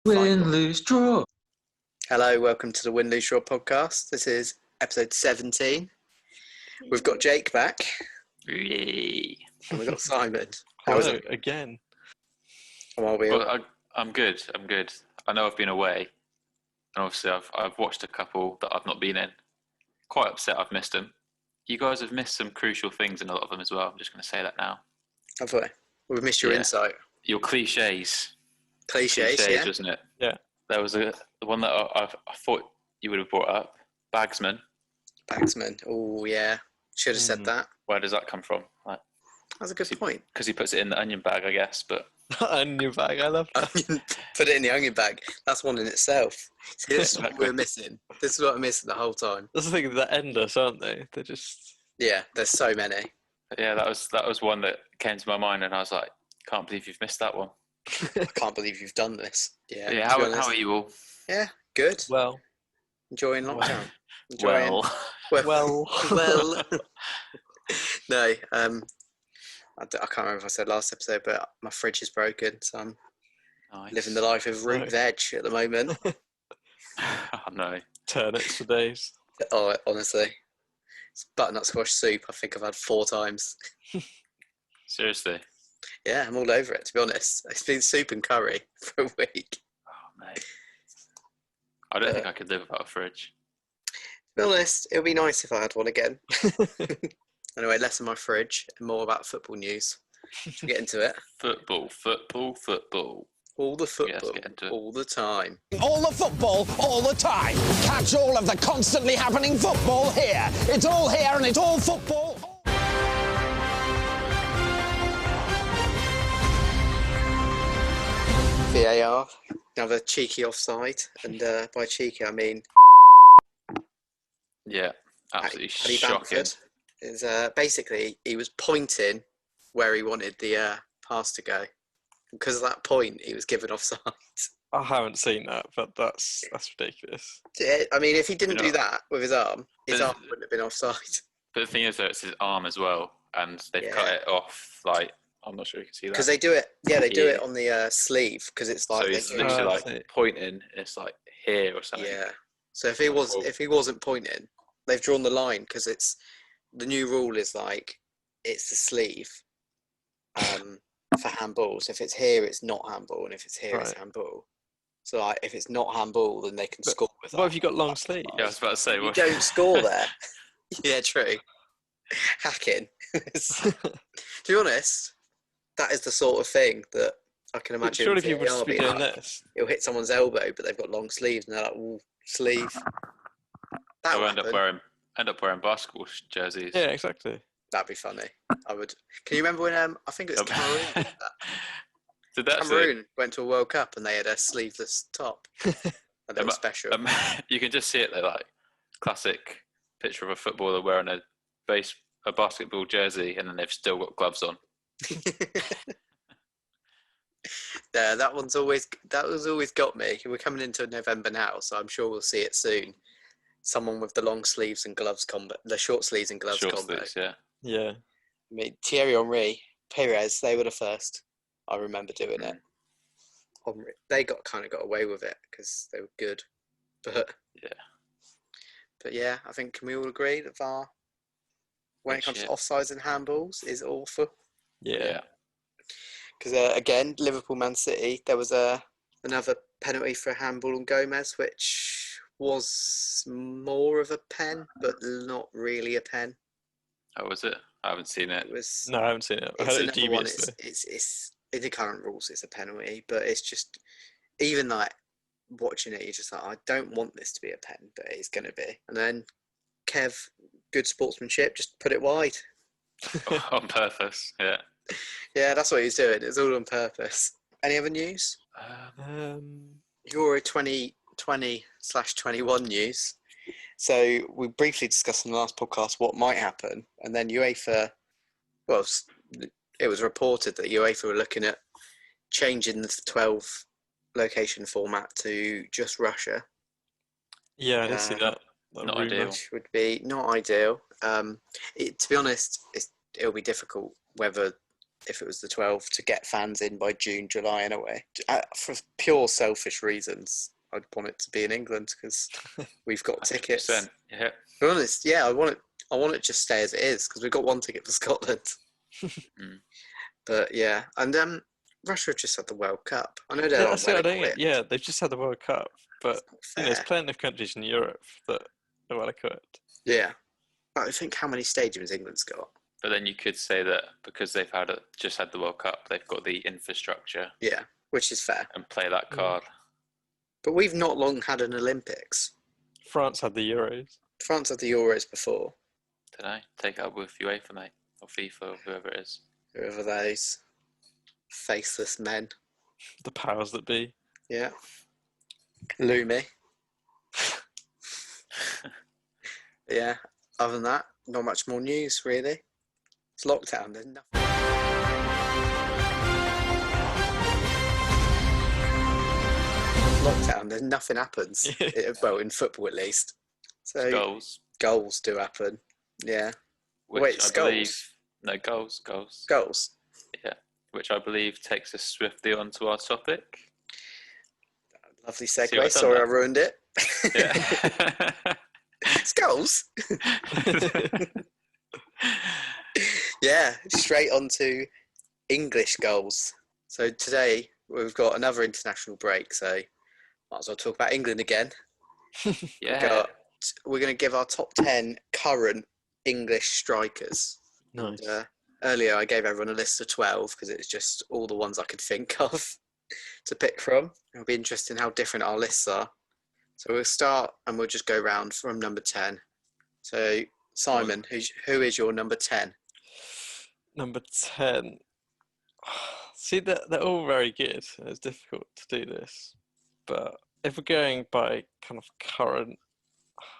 Win, lose, draw. Hello, welcome to the Win, Lose, Draw podcast. This is episode 17. We've got Jake back. Yay. And we've got Simon. How is it? Again. How are we all? Well, I'm good. I know I've been away, and obviously I've watched a couple that I've not been in. Quite upset I've missed them. You guys have missed some crucial things in a lot of them as well. I'm just going to say that now. Have we? We've missed your insight. Your cliches. Cliches, yeah? Wasn't it? Yeah. There was the one that I thought you would have brought up. Bagsman. Bagsman. Oh, yeah. Should have said that. Where does that come from? That's a good point. Because he puts it in the onion bag, I guess. But Onion bag, I love that. Put it in the onion bag. That's one in itself. See, this is what we're missing. This is what I'm missing the whole time. That's the thing, they're endless, aren't they? They're just... Yeah, there's so many. yeah, that was one that came to my mind, and I was like, can't believe you've missed that one. I can't believe you've done this. Yeah. How are you all? Yeah, good. Well. Enjoying lockdown. Well. Well. No, I can't remember if I said last episode, but my fridge is broken, so I'm living the life of root veg at the moment. Oh, no. Turnips for days. Oh, honestly. It's butternut squash soup I think I've had 4 times. Seriously? Yeah, I'm all over it, to be honest. It's been soup and curry for a week. Oh, mate. I don't think I could live without a fridge. To be honest, it would be nice if I had one again. Anyway, less of my fridge and more about football news. Should we get into it? Football. All the football, all the time. All the football, all the time. Catch all of the constantly happening football here. It's all here and it's all football. VAR, another cheeky offside. And by cheeky, I mean... Yeah, absolutely Paddy shocking. Bamford is basically, he was pointing where he wanted the pass to go. Because of that point, he was given offside. I haven't seen that, but that's ridiculous. I mean, if he didn't do that with his arm wouldn't have been offside. But the thing is, though, it's his arm as well, and they've cut it off, like, I'm not sure you can see that. Because they do it, they do it on the sleeve, because it's like... So he's literally, pointing, it's like here or something. Yeah. So if he wasn't pointing, they've drawn the line, because it's... The new rule is, like, it's the sleeve for handballs. If it's here, it's not handball, and if it's here, it's handball. So, like, if it's not handball, then they can score with that. What have you got long sleeves? Yeah, I was about to say... You don't score there. Yeah, true. Hacking. To be honest, that is the sort of thing that I can imagine. Surely people would be doing this. It'll hit someone's elbow, but they've got long sleeves, and they're like, "Ooh, sleeve." They'll end up wearing basketball jerseys. Yeah, exactly. That'd be funny. I would. Can you remember when I think it was Cameroon? Cameroon went to a World Cup and they had a sleeveless top. And they were special. You can just see it there, like classic picture of a footballer wearing a basketball jersey, and then they've still got gloves on. Yeah, that was always got me. We're coming into November now, so I'm sure we'll see it soon. Someone with the long sleeves and gloves combo, the short sleeves and gloves combo. Sleeves, yeah. Yeah. I mean, Thierry Henry, Perez, they were the first. I remember doing it. They got away with it because they were good, but yeah, I think can we all agree that VAR, when it comes to offsides and handballs, is awful. Yeah. Because again, Liverpool, Man City, there was another penalty for a handball on Gomez, which was more of a pen, but not really a pen. Oh, was it? I haven't seen it. No, I haven't seen it. I heard it deviously. It's in the current rules, it's a penalty, but it's just, even like watching it, you're just like, I don't want this to be a pen, but it's going to be. And then Kev, good sportsmanship, just put it wide. On purpose, yeah. Yeah, that's what he's doing. It's all on purpose. Any other news? Euro 2020/21 news. So we briefly discussed in the last podcast what might happen, and then UEFA, well, it was reported that UEFA were looking at changing the 12 location format to just Russia. Yeah, I didn't see that. Not ideal. Which would be not ideal. To be honest, it'll be difficult whether if it was the 12 to get fans in by June, July anyway. For pure selfish reasons, I'd want it to be in England because we've got tickets. 100%. Yeah. To be honest, yeah, I want it to just stay as it is because we've got one ticket for Scotland. But yeah, and Russia have just had the World Cup. I know they're not well equipped. Yeah, they've just had the World Cup, but there's plenty of countries in Europe that are well equipped. Yeah, but I think how many stadiums England's got. But then you could say that because they've just had the World Cup, they've got the infrastructure. Yeah, which is fair. And play that card. But we've not long had an Olympics. France had the Euros. France had the Euros before. Don't know. Take it up with UEFA, mate, or FIFA, or whoever it is. Whoever those faceless men. The powers that be. Yeah. Lumi. Yeah. Other than that, not much more news really. It's lockdown. There's nothing. Lockdown. There's nothing happens. Well, in football at least. So goals do happen. Yeah. Which Wait, I believe. No, goals. Goals. Yeah. Which I believe takes us swiftly onto our topic. Lovely segue. Sorry, I ruined it. Yeah. It's goals. Yeah, straight on to English goals. So today we've got another international break, so might as well talk about England again. Yeah. We're going to give our top 10 current English strikers. Nice. And, earlier I gave everyone a list of 12 because it's just all the ones I could think of to pick from. It'll be interesting how different our lists are. So we'll start and we'll just go round from number 10. So Simon, who is your number 10? Number 10. See, they're all very good. It's difficult to do this. But if we're going by kind of current,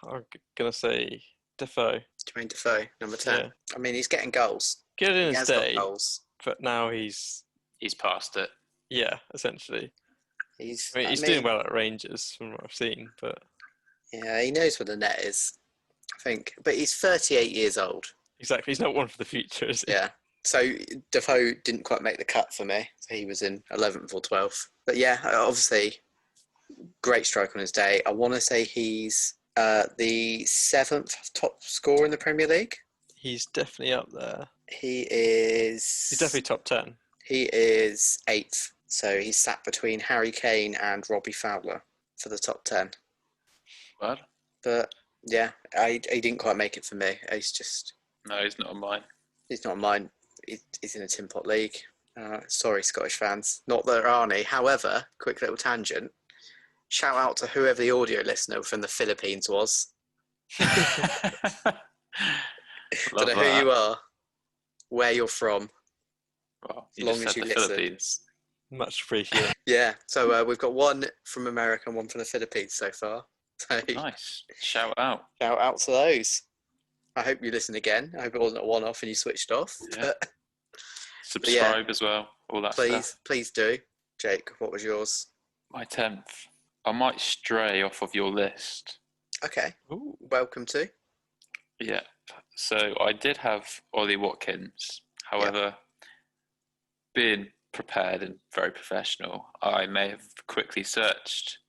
I'm going to say Defoe. Jermaine Defoe, number 10. Yeah. I mean, he's getting goals. Good in his day, goals. But now he's past it. Yeah, essentially. He's doing well at Rangers from what I've seen, but yeah, he knows where the net is, I think. But he's 38 years old. Exactly, he's not one for the future, is he? Yeah. So Defoe didn't quite make the cut for me. So he was in 11th or 12th. But yeah, obviously, great strike on his day. I want to say he's the 7th top scorer in the Premier League. He's definitely up there. He's definitely top 10. He is 8th. So he's sat between Harry Kane and Robbie Fowler for the top 10. What? But yeah, he didn't quite make it for me. No, he's not on mine. He's not on mine. He's in a Tin Pot League. Sorry, Scottish fans. Not that there are any. However, quick little tangent. Shout out to whoever the audio listener from the Philippines was. Don't know who you are, where you're from. Well, as long as you listen. Philippines. Much appreciated. Yeah, so we've got one from America and one from the Philippines so far. So, nice. Shout out. Shout out to those. I hope you listen again. I hope it wasn't a one-off and you switched off. Yeah. Subscribe as well. All that stuff. Please do. Jake, what was yours? My 10th. I might stray off of your list. Okay. Ooh. Welcome to. Yeah. So I did have Ollie Watkins. However, being prepared and very professional, I may have quickly searched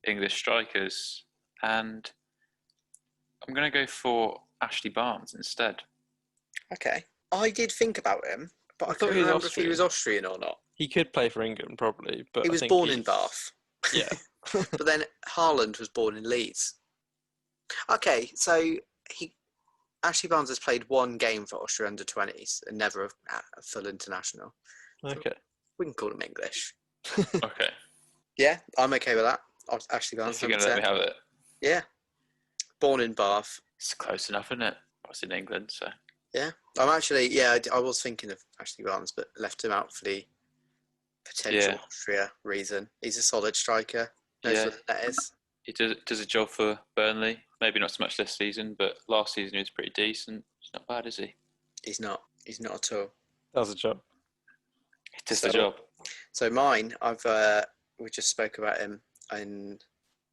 English strikers, and I'm going to go for Ashley Barnes instead. Okay. I did think about him, but I couldn't remember if he was Austrian or not. He could play for England, probably. But he was born in Bath. Yeah. But then Haaland was born in Leeds. Okay, so Ashley Barnes has played one game for Austria under-20s and never a full international. Okay. So we can call him English. Okay. Yeah, I'm okay with that. Ashley Barnes. If you're going to let me have it. Yeah. Born in Bath. It's close enough, isn't it? I was in England, so. Yeah. I'm actually, I was thinking of Ashley Barnes, but left him out for the potential Austria reason. He's a solid striker. Knows what that is. He does a job for Burnley. Maybe not so much this season, but last season he was pretty decent. He's not bad, is he? He's not. He's not at all. Does a job. He does the job. So mine, we just spoke about him in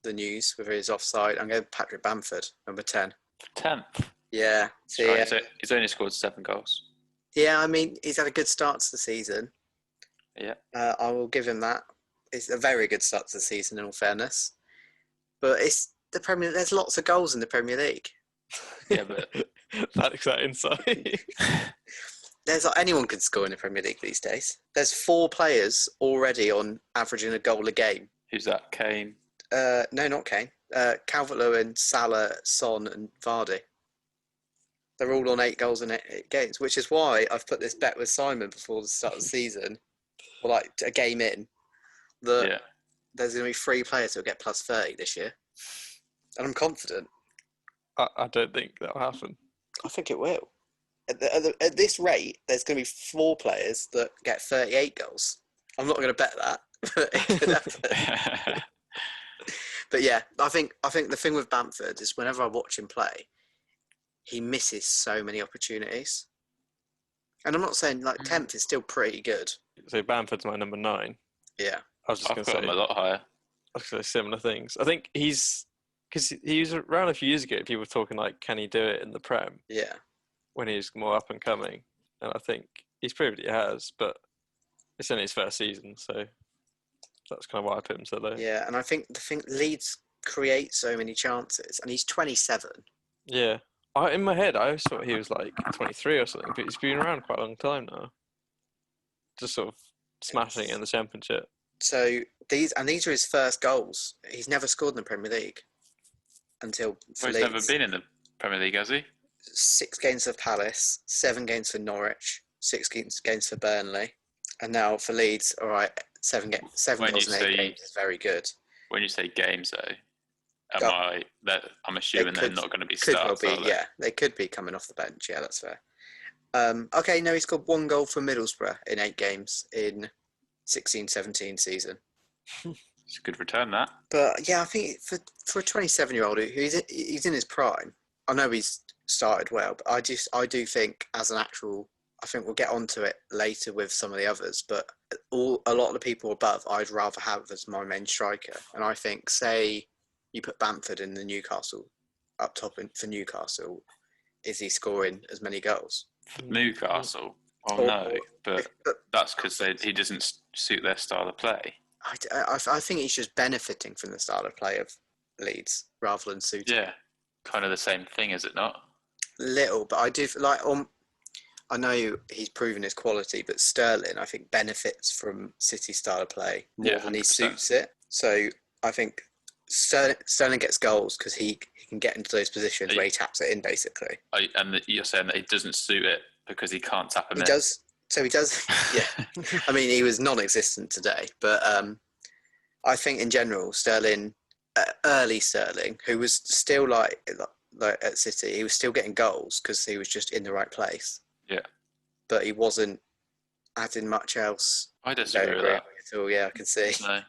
the news with his offside. I'm going Patrick Bamford, number 10. 10th? Yeah. So, he's only scored 7 goals. Yeah, I mean, he's had a good start to the season. Yeah. I will give him that. It's a very good start to the season, in all fairness. But it's the Premier. There's lots of goals in the Premier League. Yeah, but That's that insight. There's anyone can score in the Premier League these days. There's 4 players already on averaging a goal a game. who's that? Kane. No, not Kane. Calvert-Lewin, Salah, Son, and Vardy. They're all on 8 goals in 8 games, which is why I've put this bet with Simon before the start of the season, or like a game in, that Yeah. there's going to be 3 players who'll get plus 30 this year. And I'm confident. I don't think that'll happen. I think it will. At this rate, there's going to be 4 players that get 38 goals. I'm not going to bet that, but it could happen. But yeah, I think the thing with Bamford is whenever I watch him play, he misses so many opportunities. And I'm not saying like 10th is still pretty good. So Bamford's my number 9. Yeah. I was just I've going got to him say, a lot higher. I was going to say similar things. I think because he was around a few years ago. People were talking like, can he do it in the Prem Yeah. when he's more up and coming? And I think he's proved he has, but it's only his first season, so that's kind of why I put him so low. Yeah, and I think Leeds create so many chances, and he's 27. Yeah. In my head, I always thought he was like 23 or something, but he's been around quite a long time now. Just sort of smashing it in the Championship. So these are his first goals. He's never scored in the Premier League until for Well, he's Leeds. never been in the Premier League, has he? 6 games for Palace, 7 games for Norwich, 6 games for Burnley, and now for Leeds. All right, 7 When goals you in 8 say- games is very good. When you say games, though, Oh. I'm assuming They they're could- not going to be Could well starts, be, are they? yeah. They could be coming off the bench. Yeah, that's fair. Okay, no, he scored 1 goal for Middlesbrough in 8 games in 16-17 season. It's a good return, that. But yeah, I think for a 27-year-old he's in his prime. I know he's started well, but I do think as an actual, I think we'll get onto it later with some of the others. But a lot of the people above, I'd rather have as my main striker. And I think, say, you put Bamford in the Newcastle up top for Newcastle, is he scoring as many goals? For Newcastle. Oh, Or- no. But But that's because he doesn't suit their style of play. I think he's just benefiting from the style of play of Leeds rather than suiting. Yeah. Kind of the same thing, is it not? Little, but I do like. I know he's proven his quality, but Sterling, I think, benefits from City style of play more Yeah, than he 100%. suits it. So I think Sterling gets goals because he can get into those positions where he taps it in, basically. You're saying that he doesn't suit it because he can't tap him He in. does. So he does. Yeah. I mean, he was non-existent today, but I think in general, Sterling, early Sterling, who was still like at City, he was still getting goals because he was just in the right place. Yeah. But he wasn't adding much else. I disagree with that. at all. Yeah, I can see. No.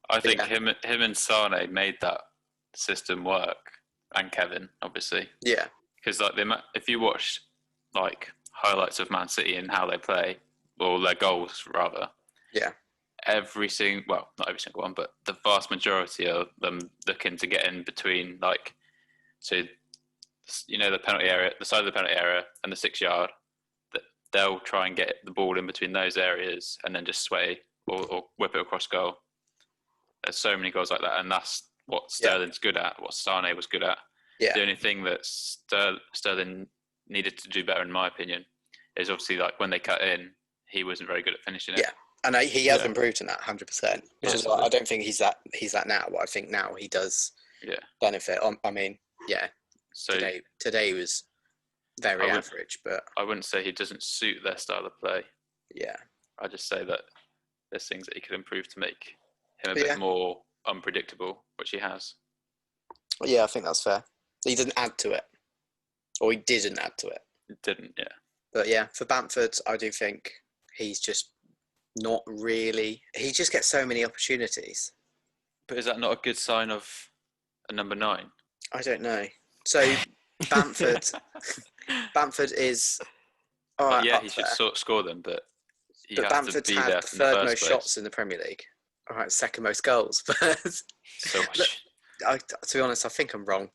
I think Yeah. him and Sane made that system work, and Kevin, obviously. Yeah, Because if you watch like highlights of Man City and how they play, or their goals rather, yeah, not every single one, but the vast majority of them looking to get in between, like, so the penalty area, the side of the penalty area, and the 6-yard. That they'll try and get the ball in between those areas and then just sway or whip it across goal. There's so many goals like that, and that's what Sterling's good at. What Sane was good at. yeah. The only thing that Sterling needed to do better, in my opinion, is obviously like when they cut in, he wasn't very good at finishing it. Yeah. And he has Yeah. improved in that 100%. Which is Yeah. why I don't think he's that now. But I think now he does Yeah. benefit. I mean, yeah. So Today was very I would- average, but I wouldn't say he doesn't suit their style of play. yeah, I just say that there's things that he could improve to make him a Yeah. bit more unpredictable, which he has. yeah. I think that's fair. He didn't add to it, or he didn't add to it. It didn't, yeah. But yeah, for Bamford, I do think he's just not really. He just gets so many opportunities. But is that not a good sign of a number 9? I don't know. So Bamford is all right. Yeah, up he should there, score them, but you but have Bamford's to be had there the from the third first most place. shots in the Premier League. All right, second most goals. But So much. to be honest, I think I'm wrong.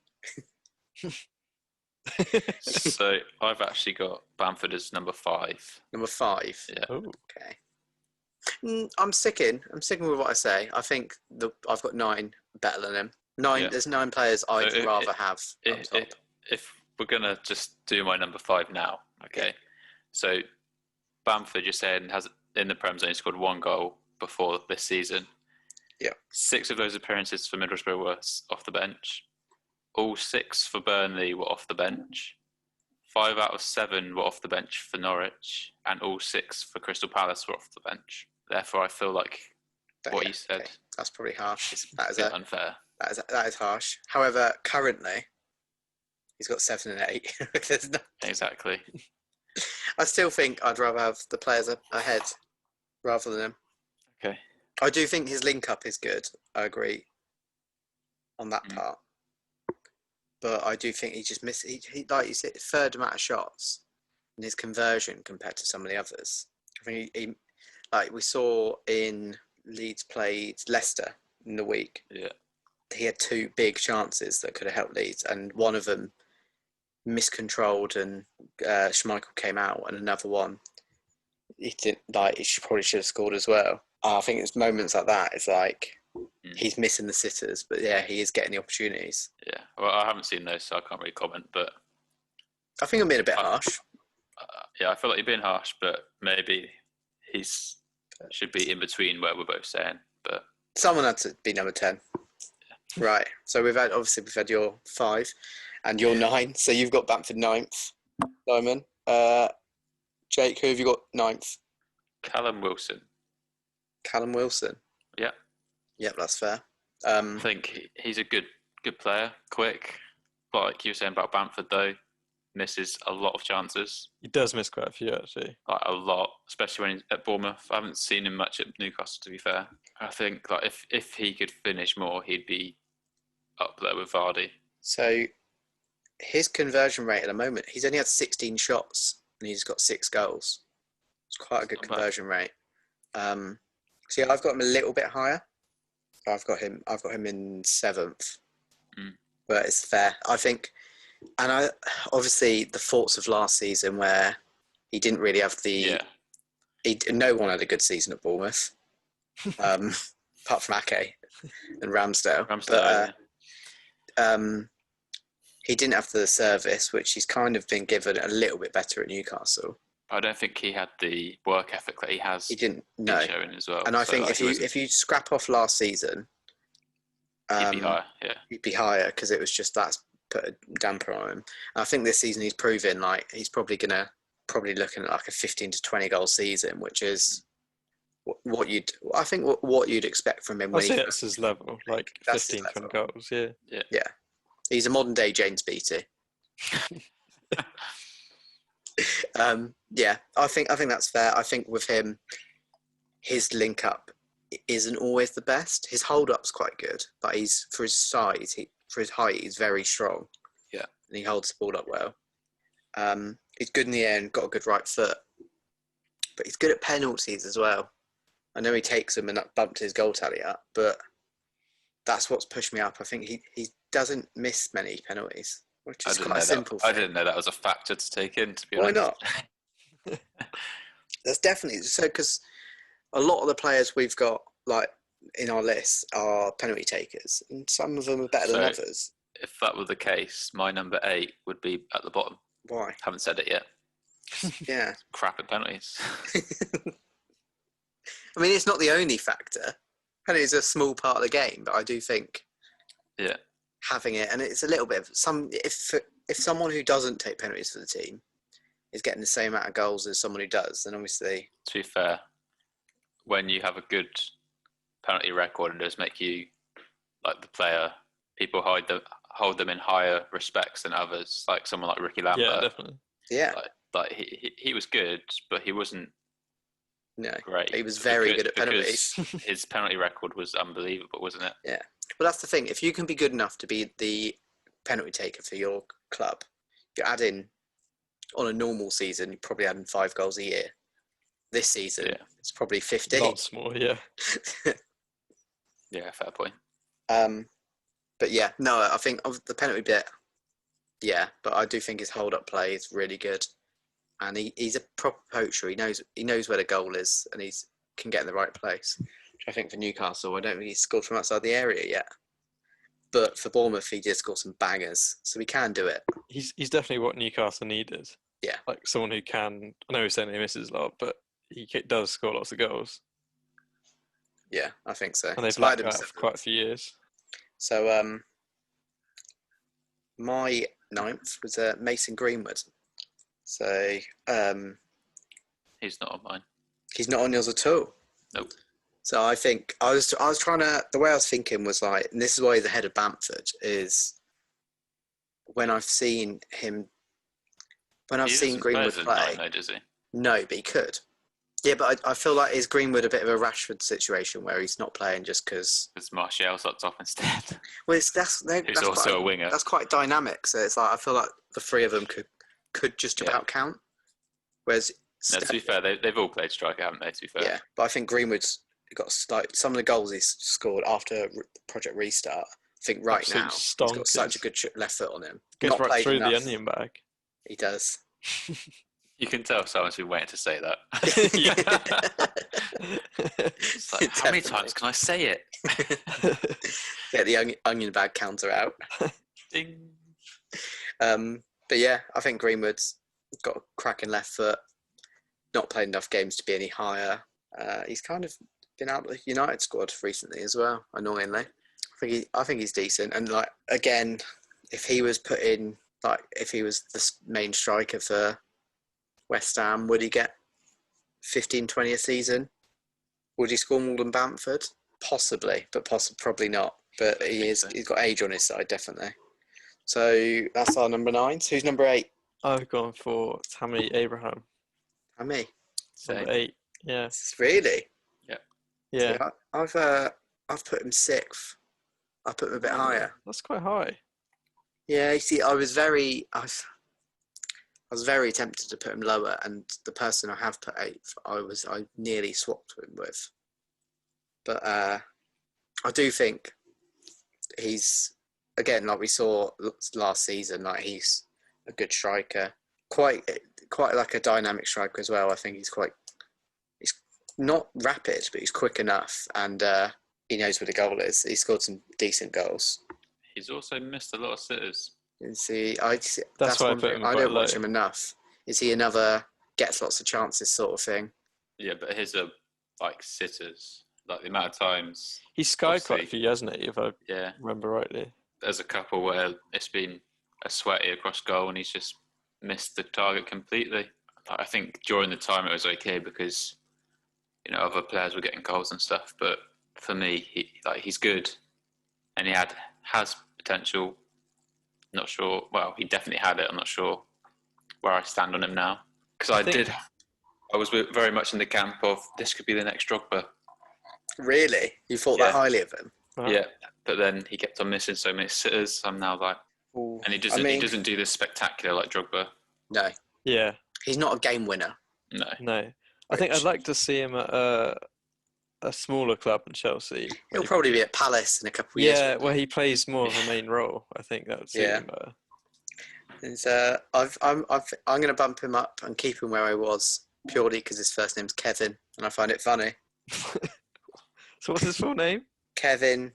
So I've actually got Bamford as number 5. Number 5. Yeah. Ooh. Okay. I'm sticking with what I say. I think I've got 9 better than him. 9. Yeah. There's 9 players I'd So rather have up top. If we're gonna just do my number 5 now, okay. Yeah. So Bamford, you're saying, has in the Prem zone scored 1 goal before this season. Yeah. 6 of those appearances for Middlesbrough were off the bench. All 6 for Burnley were off the bench. 5 out of 7 were off the bench for Norwich, and all 6 for Crystal Palace were off the bench. Therefore, I feel like what you said, okay. That's probably harsh. That is a bit unfair. That is harsh. However, currently, he's got 7 and 8. There's no, Exactly. I still think I'd rather have the players ahead rather than him. Okay. I do think his link up is good. I agree on that part. But I do think he just missed. He like you said, third amount of shots and his conversion compared to some of the others. I think he like we saw in Leeds played Leicester in the week. Yeah. He had 2 big chances that could have helped Leeds, and one of them miscontrolled and Schmeichel came out, and another one he didn't like. He probably should have scored as well. I think it's moments like that. It's like he's missing the sitters, but yeah, he is getting the opportunities. Yeah. Well, I haven't seen those, so I can't really comment. But I think I'm being a bit harsh. Yeah, I feel like you're being harsh, but maybe should be in between where we're both saying. But someone had to be number 10. Yeah. Right. So we've had your 5 and your 9. So you've got Bamford 9th, Simon. Jake, who have you got 9th? Callum Wilson. Callum Wilson. Yeah. Yep, that's fair. I think he's a good player, quick. Like you were saying about Bamford, though, misses a lot of chances. He does miss quite a few, actually. Like a lot, especially when he's at Bournemouth. I haven't seen him much at Newcastle, to be fair. I think like if he could finish more, he'd be up there with Vardy. So his conversion rate at the moment, he's only had 16 shots and he's got 6 goals. It's quite a good conversion rate. So yeah, I've got him a little bit higher. I've got him in 7th, but it's fair, I think. And obviously the thoughts of last season where he didn't really have no one had a good season at Bournemouth, apart from Ake and Ramsdale. He didn't have the service, which he's kind of been given a little bit better at Newcastle. I don't think he had the work ethic that he has. He didn't. No. Showing as well. And I think if you scrap off last season, he'd be higher. Yeah, he'd be higher because it was just that's put a damper on him. And I think this season he's proven like he's probably looking at like a 15 to 20 goal season, which is what you'd expect from him. I'd say that's his level, like 15, 20 goals. Yeah. He's a modern day James Beattie. I think that's fair. I think with him, his link up isn't always the best. His hold up's quite good, but he's for his size, for his height, he's very strong. Yeah, and he holds the ball up well. He's good in the air and got a good right foot, but he's good at penalties as well. I know he takes them and that bumped his goal tally up, but that's what's pushed me up. I think he doesn't miss many penalties, which is quite a simple thing. I didn't know that was a factor to take in, to be honest. Why not? That's definitely so, because a lot of the players we've got like in our list are penalty takers, and some of them are better than others. If that were the case, my number 8 would be at the bottom. Why? Haven't said it yet. Yeah. Crap at penalties. I mean, it's not the only factor. Penalties are a small part of the game, but I do think having it, and it's a little bit of if someone who doesn't take penalties for the team is getting the same amount of goals as someone who does, then obviously... To be fair, when you have a good penalty record, it does make you, like the player, people hold them in higher respects than others, like someone like Ricky Lambert. Yeah, definitely. Yeah. Like he was good, but he wasn't great. He was very good at penalties. His penalty record was unbelievable, wasn't it? Yeah. But that's the thing. If you can be good enough to be the penalty taker for your club, you add in, on a normal season, you're probably adding 5 goals a year. This season, it's probably 15. Lots more, yeah. Yeah, fair point. But yeah, no, I think of the penalty bit, Yeah, but I do think his hold-up play is really good, and he's a proper poacher. He knows where the goal is, and he's can get in the right place. Which I think for Newcastle, I don't think he's scored from outside the area yet. But for Bournemouth, he did score some bangers, so he can do it. He's definitely what Newcastle needed. Yeah. Like someone who can. I know he's saying he misses a lot, but he does score lots of goals. Yeah, I think so. And they've lacked that for quite a few years. So, my 9th was Mason Greenwood. So, he's not on mine. He's not on yours at all. Nope. So I think I was trying to. The way I was thinking was like, and this is why he's ahead of Bamford, is when I've seen him. When I've seen Greenwood play. No, does he? No, but he could. Yeah, but I feel like is Greenwood a bit of a Rashford situation where he's not playing just because. Because Martial's up top instead. Well, He's that's also a winger. That's quite dynamic. So it's like I feel like the three of them could just about count. Whereas. No, to be fair, they've all played striker, haven't they? To be fair. Yeah, but I think Greenwood's got like some of the goals he's scored after Project Restart. I think right now he's got such a good left foot on him. Goes not right played through enough. the onion bag. He does. You can tell someone's been waiting to say that. It's like, how many times can I say it? Get the onion bag counter out. Ding. But yeah, I think Greenwood's got a cracking left foot. Not played enough games to be any higher. He's kind of been out of the United squad recently as well. Annoyingly, I think he's decent. And like again, if he was put in, like if he was the main striker for West Ham, would he get 15, 20 a season? Would he score more than Bamford? Possibly, but probably not. But he's got age on his side, definitely. So that's our number 9. So who's number 8? I've gone for Tammy Abraham. Me. Number 8. Yeah. Really? Yeah. Yeah. So I've put him 6th. I put him a bit higher. That's quite high. Yeah, you see, I was very tempted to put him lower, and the person I have put 8th, I nearly swapped him with. But I do think he's, again, like we saw last season, like he's a good striker, quite like a dynamic striker as well. I think he's not rapid, but he's quick enough, and he knows where the goal is. He scored some decent goals. He's also missed a lot of sitters. And see, that's why I put him I don't watch low. him enough. Is he another gets lots of chances sort of thing? Yeah, but his are like sitters. Like the amount of times He's skied quite a few, hasn't he? If I remember rightly. There's a couple where it's been a sweaty across goal, and he's just missed the target completely. I think during the time it was okay because other players were getting goals and stuff. But for me, he's good, and he has potential. Not sure. Well, he definitely had it. I'm not sure where I stand on him now because I was very much in the camp of this could be the next Drogba. Really? You thought that highly of him? Wow. Yeah, but then he kept on missing so many sitters. I'm now like, Ooh. and he doesn't do this spectacular like Drogba. No. Yeah. He's not a game winner. No. I think I'd like to see him at a smaller club in Chelsea. He'll probably be at Palace in a couple of years. Yeah, where he plays more of a main role. I think that would suit him better. And I'm going to bump him up and keep him where I was purely because his first name's Kevin, and I find it funny. So what's his full name? Kevin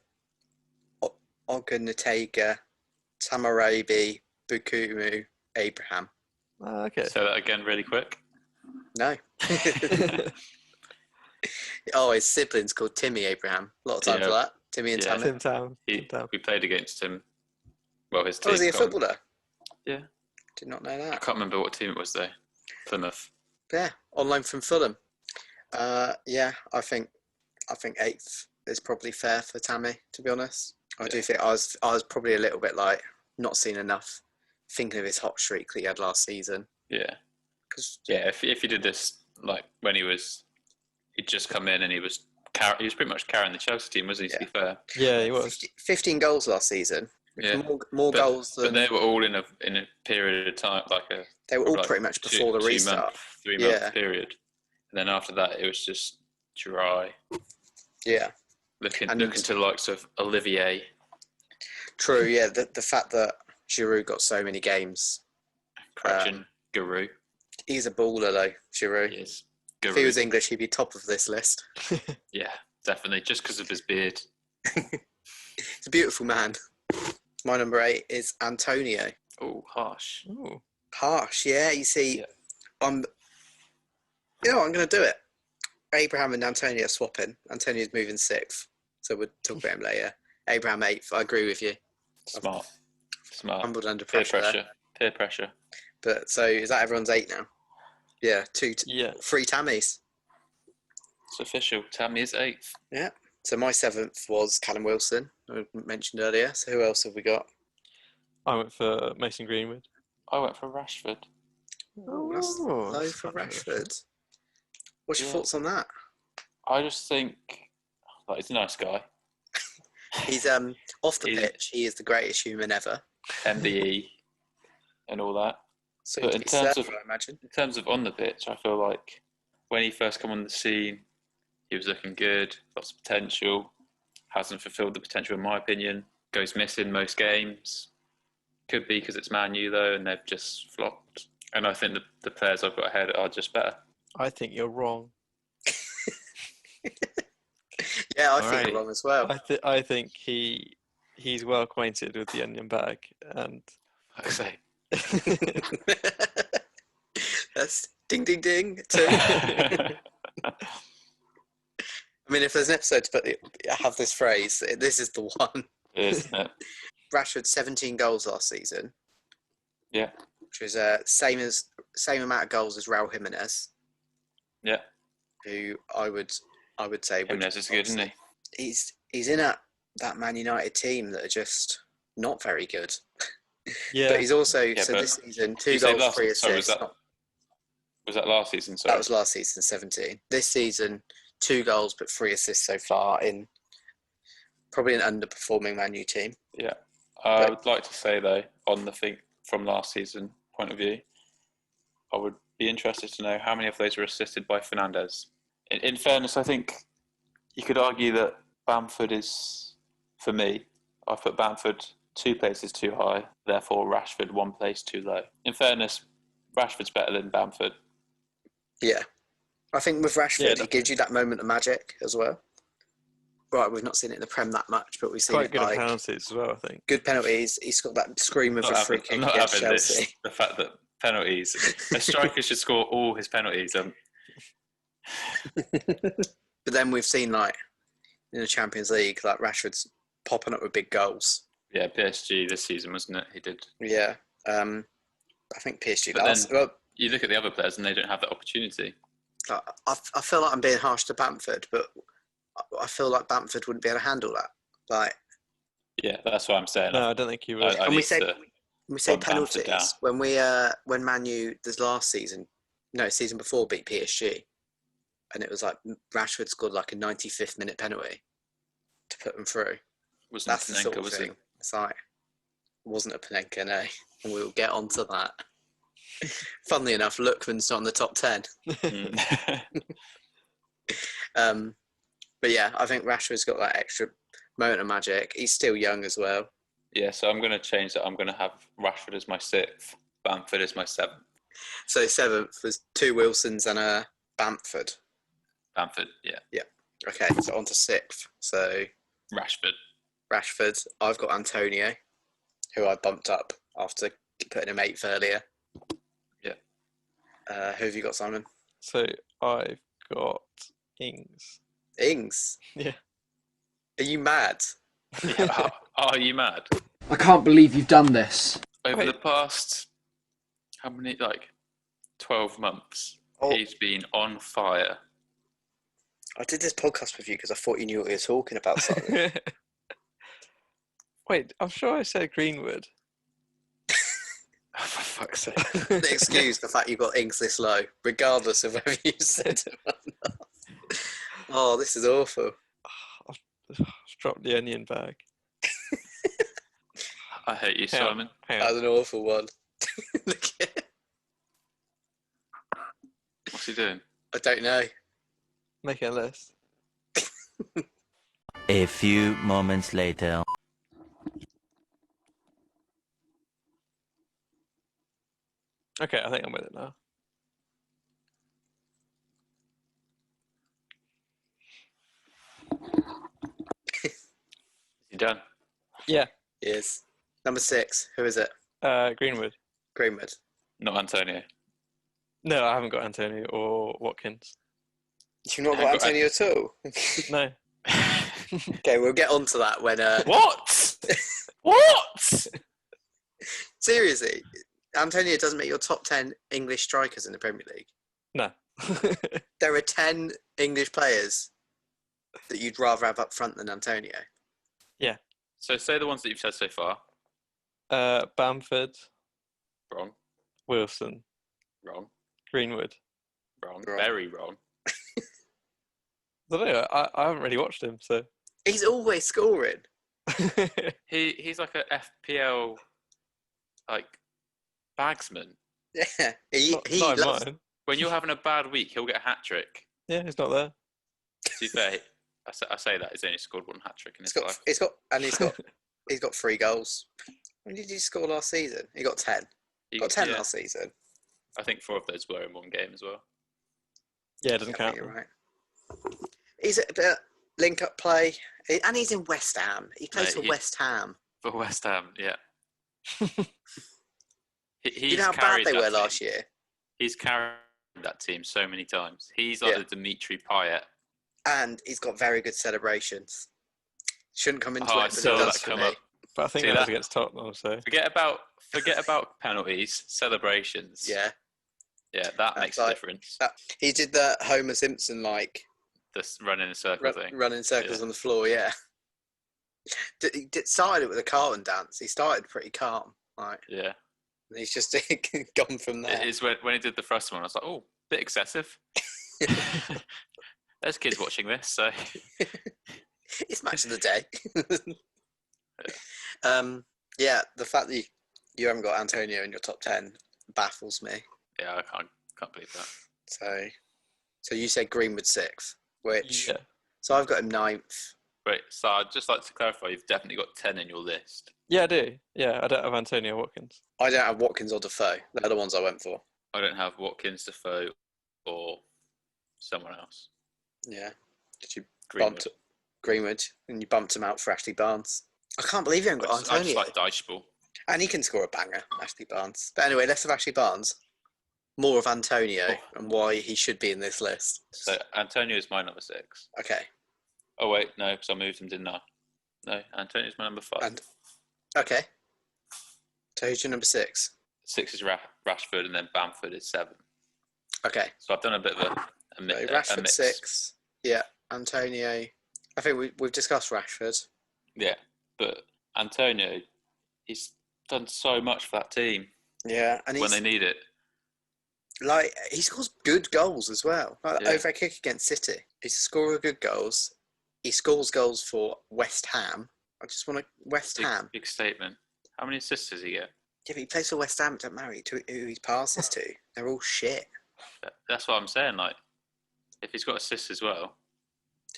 Ogunatega Tamarabi Bukumu Abraham. Oh, okay. Say that again really quick. No. Oh, his siblings called Timmy Abraham. A lot of time for that. Timmy and Tammy. Tim Tam. We played against him. Well, his team. Oh, is he a footballer? Yeah. Did not know I that. can't remember what team it was though. Plymouth. Yeah, on loan from Fulham. Yeah, I think 8th is probably fair for Tammy, to be honest. I do think I was probably a little bit like not seen enough, thinking of his hot streak that he had last season. Yeah. If he did this like when he'd just come in and he was pretty much carrying the Chelsea team, wasn't he? To be fair. Yeah, he was. 15 goals last season. Yeah. More goals than. But they were all in a period of time, they were all pretty much before the restart. 3-month period, and then after that it was just dry. Yeah. Looking to the likes of Olivier. True. Yeah. The fact that Giroud got so many games. Correction, Guru. He's a baller though, Giroud. He is. If Guru. he was English, he'd be top of this list. Yeah, definitely. Just because of his beard. He's a beautiful man. My number 8 is Antonio. Oh, harsh. Ooh. Harsh, yeah. You see, Yeah. I'm going to do it. Abraham and Antonio are swapping. Antonio's moving 6th, so we'll talk about him later. Abraham 8th. I agree with you. Smart. Humbled under Peer pressure. pressure. Peer pressure. But so is that everyone's 8 now? Yeah, 3 Tammys. It's official. Tammy is 8th. Yeah. So my 7th was Callum Wilson, I mentioned earlier. So who else have we got? I went for Mason Greenwood. I went for Rashford. Oh, that's low that's for controversial. Rashford. What's your Yeah. thoughts on that? I just think he's a nice guy. He's off the pitch. He is the greatest human ever. MBE and all that. So But to in be terms served, of- I imagine. In terms of on the pitch, I feel like when he first came on the scene, he was looking good, lots of potential, hasn't fulfilled the potential in my opinion, goes missing most games. Could be because it's Man U though, and they've just flopped. And I think the players I've got ahead are just better. I think you're wrong. Yeah, I think Alright. you're wrong as well. I think he's well acquainted with the onion bag, and Like I say. That's ding, ding, ding. 2. I mean, if there's an episode to have this phrase, this is the one. Isn't it? Rashford 17 goals last season, Yeah. which was same amount of goals as Raul Jimenez, Yeah. who I would say Jimenez is good, isn't he? He's in that Man United team that are just not very good. yeah, But he's also Yeah, but this season 2 you say goals, 3 sorry, assists. was that last season? Sorry. That was last season, 17. This season, 2 goals but 3 assists so far in probably an underperforming Man U team. Yeah. I would like to say, though, on the thing from last season point of view, I would be interested to know how many of those were assisted by Fernandes. In fairness, I think you could argue that Bamford is, for me, I've put Bamford 2 places too high, therefore Rashford 1 place too low. In fairness, Rashford's better than Bamford. Yeah. I think with Rashford, Yeah, he gives you that moment of magic as well. Right, we've not seen it in the Prem that much, but we've seen quite it good at like penalties as well. I think. good penalties. He's got that scream of a free kick I'm not against having Chelsea. this. The fact that penalties, a striker should score all his penalties. But then we've seen like in the Champions League, like Rashford's popping up with big goals. Yeah, PSG this season, wasn't it? He did. Yeah. I think PSG But last. then- Well, You look at the other players and they don't have that opportunity. I feel like I'm being harsh to Bamford, but I feel like Bamford wouldn't be able to handle that. Like, Yeah, that's what I'm saying. No, I don't think he would. I and we need say to- when we say bump Bamford down. penalties, when Man U this last season, no, season before beat PSG, and it was like Rashford scored like a 95th minute penalty to put them through. wasn't That's the sort Panenka, of was thing. it? It's like, it wasn't a Panenka, no. And we'll get onto that. Funnily enough, Lookman's not in the top 10. Mm. But yeah, I think Rashford's got that extra moment of magic. He's still young as well. Yeah, so I'm going to change that. I'm going to have Rashford as my 6th, Bamford as my 7th. So 7th was 2 Wilsons and a Bamford. Bamford, yeah. Okay, so on to 6th. So Rashford. I've got Antonio, who I bumped up after putting him 8th earlier. Yeah. Who have you got, Simon? So I've got Ings. Ings. Yeah. Are you mad? Yeah, are you mad? I can't believe you've done this. Over Wait. the past, how many, 12 months, Oh. he's been on fire. I did this podcast with you because I thought you knew what you were talking about, Simon. Wait, I'm sure I said Greenwood. Oh, for fuck's sake. Excuse the fact you got Ings this low, regardless of whether you said it or not. Oh, this is awful. I've dropped the onion bag. I hate you, Hang on, Simon. hang That on. was an awful one. Look at it. What's he doing? I don't know. Make a list. A few moments later. Okay, I think I'm with it now. You done? Yeah, Yes. Number 6. Who is it? Greenwood. Greenwood. Not Antonio. No, I haven't got Antonio or Watkins. You've not got I've got Antonio at all? No. Okay, we'll get on to that when... What? What? Seriously, Antonio doesn't make your top 10 English strikers in the Premier League. No. There are 10 English players that you'd rather have up front than Antonio. So say the ones that you've said so far. Bamford, Wrong. Wilson, Wrong. Greenwood. Wrong. Wrong. Very wrong. I don't know. I haven't really watched him, so. He's always scoring. He's like a FPL like Bagsman. Yeah, not in loves. mine. When you're having a bad week, he'll get a hat trick. Yeah, he's not there. To be fair, I say that he's only scored one hat trick in his life. He's got 3 goals. When did he score last season? He got 10. Got 10 last season. I think 4 of those were in one game as well. Yeah, it doesn't I count. think you're right. He's a bit link up play, and he's in West Ham. He plays for West Ham. For West Ham, yeah. You know how bad they were last year? He's carried that team so many times. He's like the Dimitri Payet. And he's got very good celebrations. Shouldn't come into it, I but it saw does that for come me. up. But I think that was against Tottenham, so. Forget about penalties, celebrations. Yeah. Yeah, that makes a difference. He did the Homer Simpson, like... This running in a circle thing. Running circles on the floor, yeah. He started it with a Carlton dance. He started pretty calm. Like, yeah. And he's just gone from there. It is when he did the first one, I was like, oh, bit excessive. There's kids watching this, so... It's match of the day. Yeah, the fact that you haven't got Antonio in your top 10 baffles me. Yeah, I can't believe that. So you said Greenwood 6th, which... Yeah. So I've got him 9th. Wait, so I'd just like to clarify, you've definitely got 10 in your list. Yeah, I do. Yeah, I don't have Antonio Watkins. I don't have Watkins or Defoe. They're the ones I went for. I don't have Watkins, Defoe, or someone else. Yeah. Did you Greenwood. bump Greenwood and you bumped him out for Ashley Barnes? I can't believe you haven't got I Antonio. just like Dycheball. And he can score a banger, Ashley Barnes. But anyway, less of Ashley Barnes. More of Antonio and why he should be in this list. So Antonio is my number 6. Okay. Oh wait, no, because I moved him, didn't I? No, Antonio's my number 5. Okay. So who's your number 6? 6 is Rashford, and then Bamford is 7. Okay. So I've done a bit of a mix. Rashford 6. Yeah. Antonio. I think we've discussed Rashford. Yeah, but Antonio, he's done so much for that team. Yeah, and when they need it. Like, he scores good goals as well. Like over a kick against City. He's a scorer of good goals. He scores goals for West Ham. I just want to... West Ham. Big statement. How many assists does he get? Yeah, but he plays for West Ham. It doesn't matter who he passes to. They're all shit. That's what I'm saying. Like, if he's got assists as well.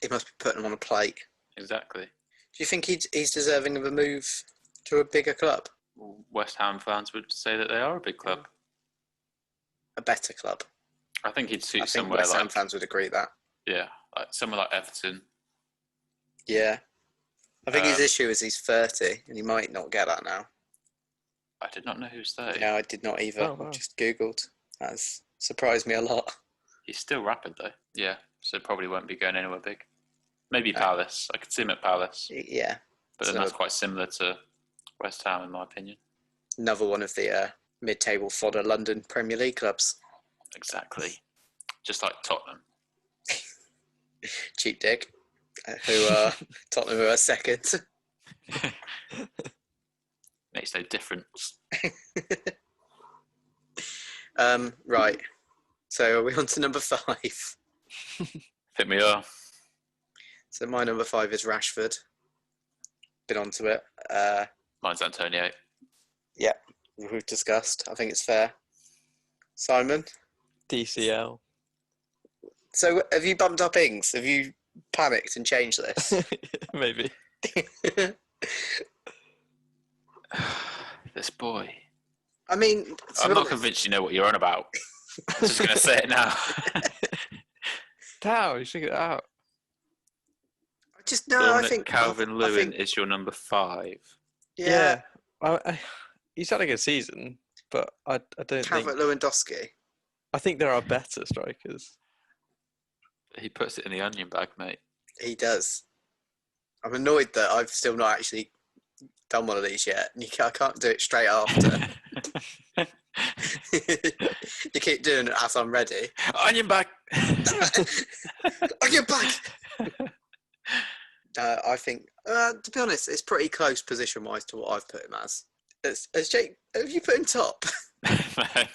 He must be putting them on a plate. Exactly. Do you think he's deserving of a move to a bigger club? West Ham fans would say that they are a big club. A better club. I think he'd suit somewhere West Ham like... fans would agree with that. Yeah, like somewhere like Everton. Yeah. I think his issue is he's 30 and he might not get that now. I did not know he was 30. Yeah, I did not either. Oh, wow. I just Googled. That's surprised me a lot. He's still rapid though. Yeah, so probably won't be going anywhere big. Maybe Palace. I could see him at Palace. Yeah. But then that's quite similar to West Ham in my opinion. Another one of the mid-table fodder London Premier League clubs. Exactly. Just like Tottenham. Cheap dig. Tottenham who are second. Makes no difference. Right. So are we on to number 5? Hit me up. So my number 5 is Rashford. Been onto it. Mine's Antonio. Yeah, we've discussed. I think it's fair. Simon? DCL. So have you bumped up Ings? Have you panicked and changed this? Maybe. This boy. I mean, I'm not convinced you know what you're on about. I'm just going to say it now. Damn, you should get it out. I think Calvert-Lewin is your number 5. Yeah. He's had a good season, but I don't think. Calvert-Lewandowski. I think there are better strikers. He puts it in the onion bag, mate. He does. I'm annoyed that I've still not actually done one of these yet. I can't do it straight after. You keep doing it as I'm ready. Onion bag! Onion bag! I think, to be honest, it's pretty close position-wise to what I've put him as. As Jake, have you put him top? I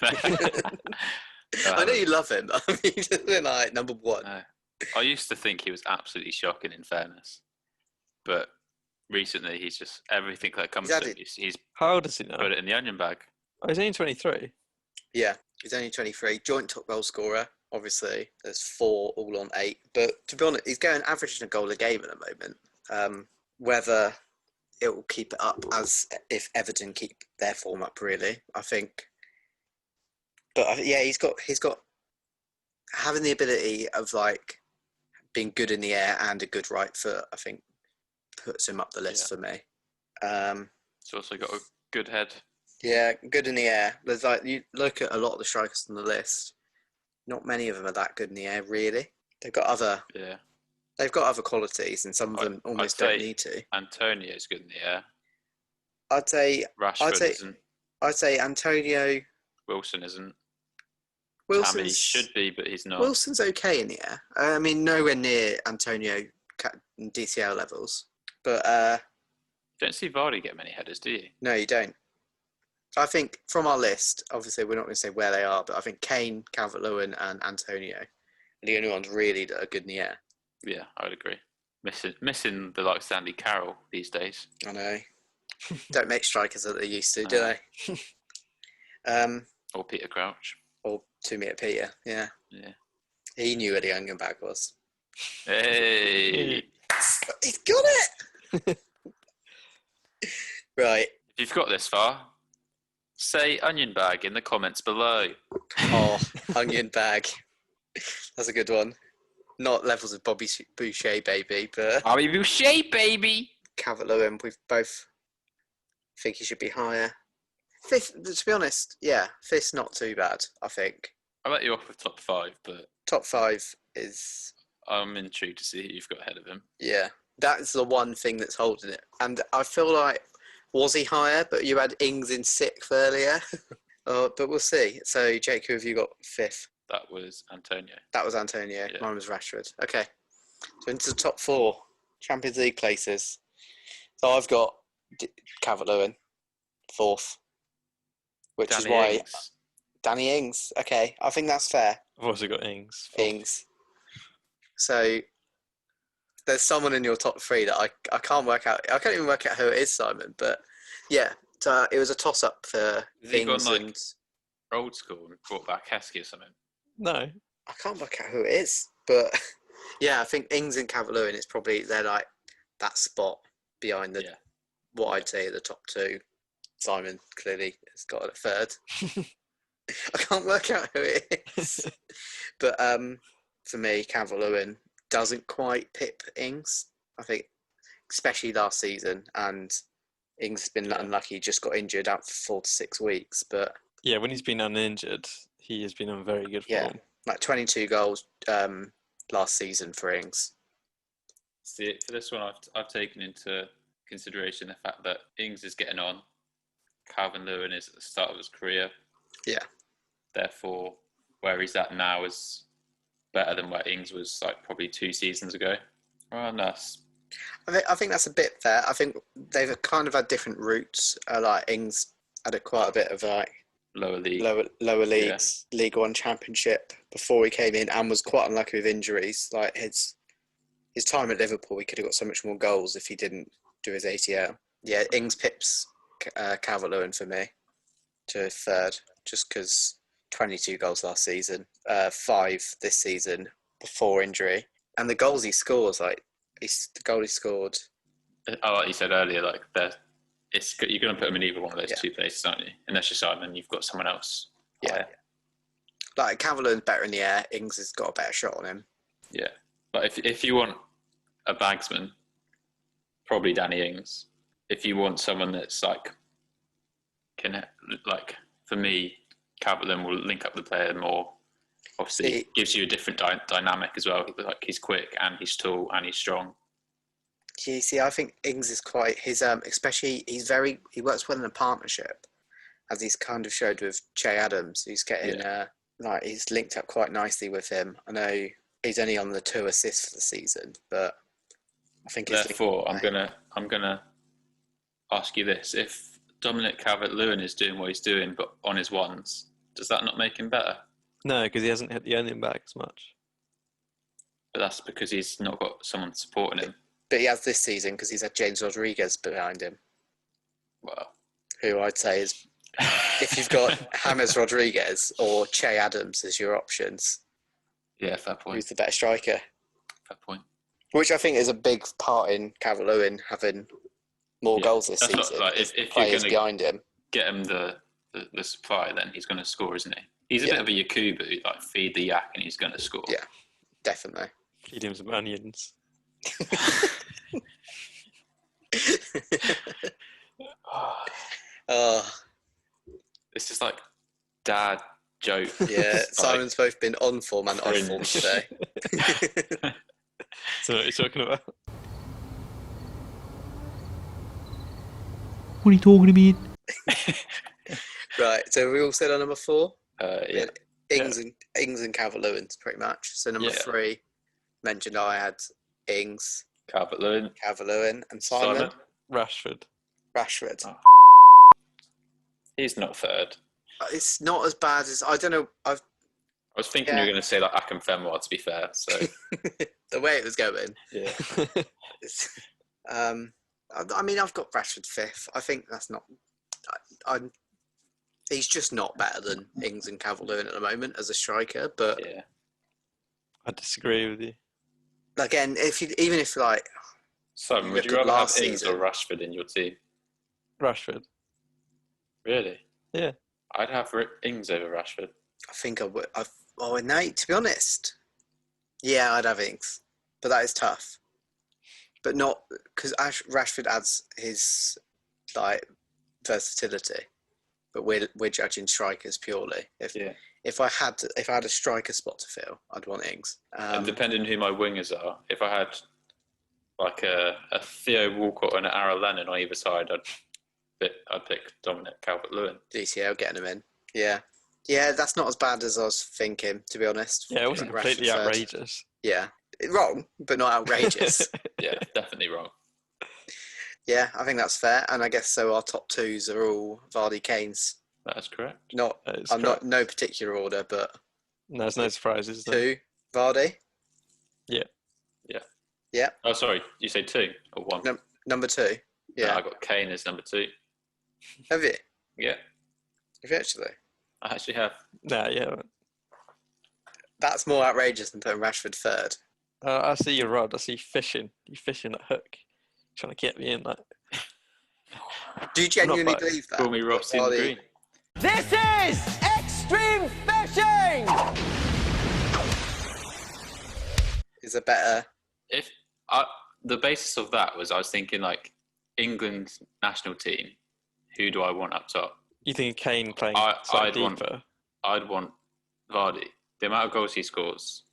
know you love him. I mean, he's like number 1. I used to think he was absolutely shocking, in fairness. But recently, he's just, everything that comes to him, he's How old is he now? put it in the onion bag. Oh, he's only 23. Yeah, he's only 23. Joint top goal scorer, obviously. There's 4 all on 8. But to be honest, he's going averaging a goal a game at the moment. Whether it will keep it up as if Everton keep their form up, really, I think. But yeah, he's got having the ability of like being good in the air and a good right foot. I think puts him up the list for me. He's also got a good head. Yeah, good in the air. There's like you look at a lot of the strikers on the list. Not many of them are that good in the air, really. They've got other qualities, and some of them almost don't need to. Antonio's good in the air. I'd say Rashford isn't. I'd say Antonio. Wilson isn't. Wilson should be, but he's not. Wilson's okay in the air. I mean, nowhere near Antonio DCL levels. But you don't see Vardy get many headers, do you? No, you don't. I think from our list, obviously we're not going to say where they are, but I think Kane, Calvert-Lewin and Antonio are the only ones really that are good in the air. Yeah, I would agree. Missing the likes of Andy Carroll these days. I know. Don't make strikers that they used to, do they? Or Peter Crouch. Or 2 metre Peter, yeah. He knew where the onion bag was. Hey! He's got it! Right. If you've got this far, say onion bag in the comments below. Oh, onion bag. That's a good one. Not levels of Bobby Boucher, baby, but... Bobby Boucher, baby! Calvert-Lewin, we both think he should be higher. 5th, to be honest, yeah, 5th's not too bad, I think. I let you off with top 5, but... Top 5 is... I'm intrigued to see who you've got ahead of him. Yeah, that's the one thing that's holding it. And I feel like, was he higher? But you had Ings in 6th earlier. But we'll see. So, Jake, who have you got 5th? That was Antonio. That was Antonio. Yeah. Mine was Rashford. Okay. So into the top 4 Champions League places. So I've got Calvert-Lewin, 4th. Which Danny is why... Ings. Danny Ings. Okay. I think that's fair. I've also got Ings. Ings. So there's someone in your top 3 that I can't work out. I can't even work out who it is, Simon. But yeah, so it was a toss-up for Ings and... Old school and brought back Heskey or something? No. I can't work out who it is. But yeah, I think Ings and Calvert-Lewin is probably... They're like that spot behind what I'd say are the top 2. Simon clearly has got a 3rd. I can't work out who it is. But for me, Calvert-Lewin doesn't quite pip Ings. I think, especially last season. And Ings has been unlucky, just got injured out for 4 to 6 weeks. But yeah, when he's been uninjured, he has been on very good form. Yeah, like 22 goals last season for Ings. See, for this one, I've taken into consideration the fact that Ings is getting on. Calvert-Lewin is at the start of his career. Yeah. Therefore, where he's at now is better than where Ings was like probably 2 seasons ago. Oh, nice. I think that's a bit fair. I think they've kind of had different routes. Like Ings had quite a bit of like lower leagues, League One Championship before he came in, and was quite unlucky with injuries. Like his time at Liverpool, he could have got so much more goals if he didn't do his ACL. Yeah, Ings pips Calvert-Lewin for me to 3rd, just because 22 goals last season, 5 this season before injury, and the goals he scores, like the goal he scored. Oh, like you said earlier, like you're going to put him in either one of those Yeah. two places, aren't you? Unless you're Simon, you've got someone else. Yeah. higher. Like Calvert-Lewin's better in the air. Ings has got a better shot on him. Yeah. But if you want a Bagsman, probably Danny Ings. If you want someone that's like, for me, Calvert-Lewin will link up the player more. Obviously, it gives you a different dynamic as well. Like he's quick and he's tall and he's strong. You see, I think Ings is quite especially he works well in a partnership, as he's kind of showed with Che Adams. He's getting he's linked up quite nicely with him. I know he's only on the 2 assists for the season, but I think therefore I'm gonna ask you this: if Dominic Calvert-Lewin is doing what he's doing, but on his ones, does that not make him better? No, because he hasn't hit the onion bag as much. But that's because he's not got someone supporting him. But he has this season because he's had James Rodriguez behind him. Well, who I'd say is, if you've got James Rodriguez or Che Adams as your options, yeah, fair point. who's the better striker? Fair point. Which I think is a big part in Calvert-Lewin having more goals this season. If you're players going behind him, get him the supply, then he's going to score, isn't he? He's a bit of a Yakubu, like feed the yak and he's going to score. Yeah, definitely. Feed him some onions. Oh, It's just like dad joke. yeah. Simon's both been on form and off form today. So what are you talking about? What are you talking about? Right, so we all said on number 4? Yeah. Ings and Calvert-Lewin, pretty much. So number 3, mentioned I had Ings, Calvert-Lewin. and Simon. Rashford. Rashford. Oh. He's not third. It's not as bad as, I don't know, I was thinking you were going to say like Akinfenwa, to be fair. So the way it was going. yeah. I mean, I've got Rashford 5th. I think that's not. He's just not better than Ings and Calvert-Lewin at the moment as a striker. But Yeah. I disagree with you. again, even if like, Simon, You would look you at rather have last Ings season. or Rashford in your team? Rashford. Really? Yeah. I'd have Ings over Rashford. I think I would. No, to be honest, yeah, I'd have Ings, but that is tough. But not because Rashford adds his like versatility. But we're judging strikers purely. If I had a striker spot to fill, I'd want Ings. And depending who my wingers are, if I had like a Theo Walcott and an Aaron Lennon on either side, I'd pick Dominic Calvert-Lewin. DCL getting him in. Yeah, that's not as bad as I was thinking, to be honest. Yeah, it wasn't completely Rashford third. outrageous. Yeah, wrong, but not outrageous. Yeah, definitely wrong. Yeah, I think that's fair, and I guess so. Our top 2s are all Vardy, Kane's. That is correct. Not no particular order, but No, there's no surprises. There. 2 Vardy. Yeah. Oh, sorry. You say 2 or 1? No, number 2. Yeah, No, I got Kane as number 2. have you? Yeah, Have you actually? I actually have. Nah, yeah. That's more outrageous than putting Rashford 3rd. I see your rod. I see you fishing. You fishing that hook. Trying to get me in like. Do you genuinely bad. believe that? Call me Robson Vardy- Green. This is extreme fishing! Is a better. The basis of that was I was thinking like England's national team. Who do I want up top? You think Kane playing I'd slightly want- deeper? I'd want Vardy. The amount of goals he scores,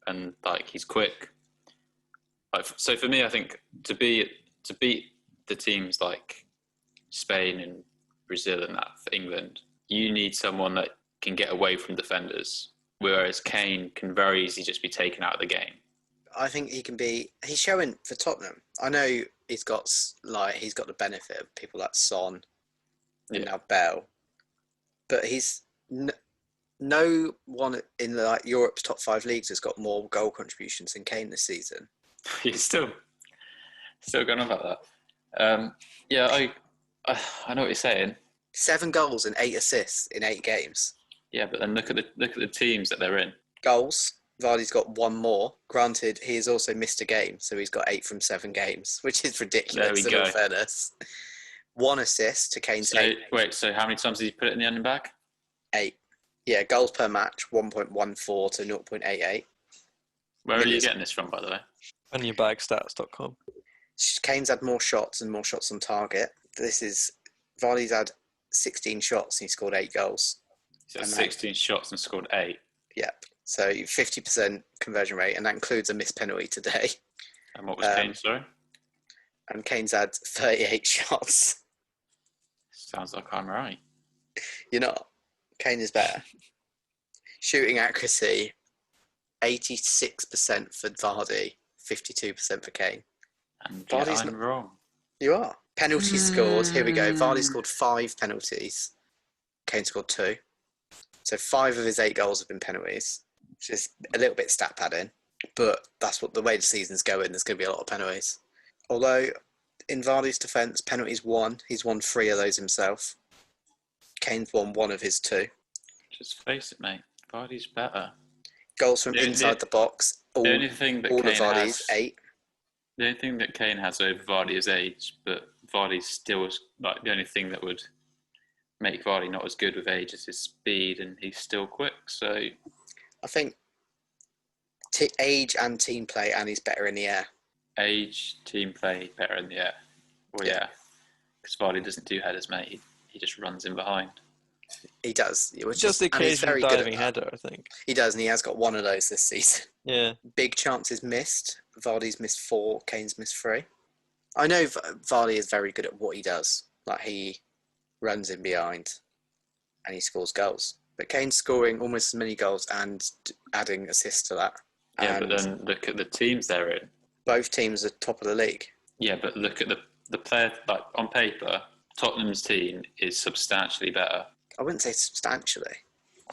and like he's quick. Like, so for me, I think to beat the teams like Spain and Brazil and that for England, you need someone that can get away from defenders. Whereas Kane can very easily just be taken out of the game. I think he can be. He's showing for Tottenham. I know he's got the benefit of people like Son and now Bell, but he's no one in like Europe's top 5 leagues has got more goal contributions than Kane this season. He's still going on about that. Yeah, I know what you're saying. 7 goals and 8 assists in 8 games. Yeah, but then look at the teams that they're in. Goals. Vardy's got 1 more. Granted, he has also missed a game, so he's got 8 from 7 games, which is ridiculous. There we in all go. fairness. 1 assist to Kane's So wait, so how many times did he put it in the ending bag? 8. Yeah, goals per match 1.14 to 0.88. Where are you getting this from, by the way? Onyourbagstats.com. Kane's had more shots and more shots on target. Vardy's had 16 shots and he scored 8 goals. He's had 16 shots and scored 8. Yep. So 50% conversion rate, and that includes a missed penalty today. And what was Kane, sorry? And Kane's had 38 shots. Sounds like I'm right. You're not. Kane is better. Shooting accuracy, 86% for Vardy, 52% for Kane. And Vardy's I'm wrong. You are. Penalties scored. Here we go. Vardy scored 5 penalties. Kane scored 2. So 5 of his 8 goals have been penalties, which is a little bit stat padding. But that's what the way the season's going. There's going to be a lot of penalties. Although, in Vardy's defence, penalties won. He's won 3 of those himself. Kane's won 1 of his 2. Just face it, mate. Vardy's better. Goals from inside the box. The only thing that all Kane of Vardy's, has, 8. The only thing that Kane has over Vardy is age, but Vardy's still like the only thing that would make Vardy not as good with age is his speed, and he's still quick. So I think age and team play, and he's better in the air. Age, team play, better in the air. Well, yeah, because Vardy doesn't do headers, mate. He just runs in behind. He does. Just the occasional diving header, I think. He does, and he has got 1 of those this season. Yeah. Big chances missed. Vardy's missed 4. Kane's missed 3. I know Vardy is very good at what he does. Like, he runs in behind and he scores goals. But Kane's scoring almost as many goals and adding assists to that. Yeah, and but then look at the teams they're in. Both teams are top of the league. Yeah, but look at the player, like on paper, Tottenham's team is substantially better. I wouldn't say substantially.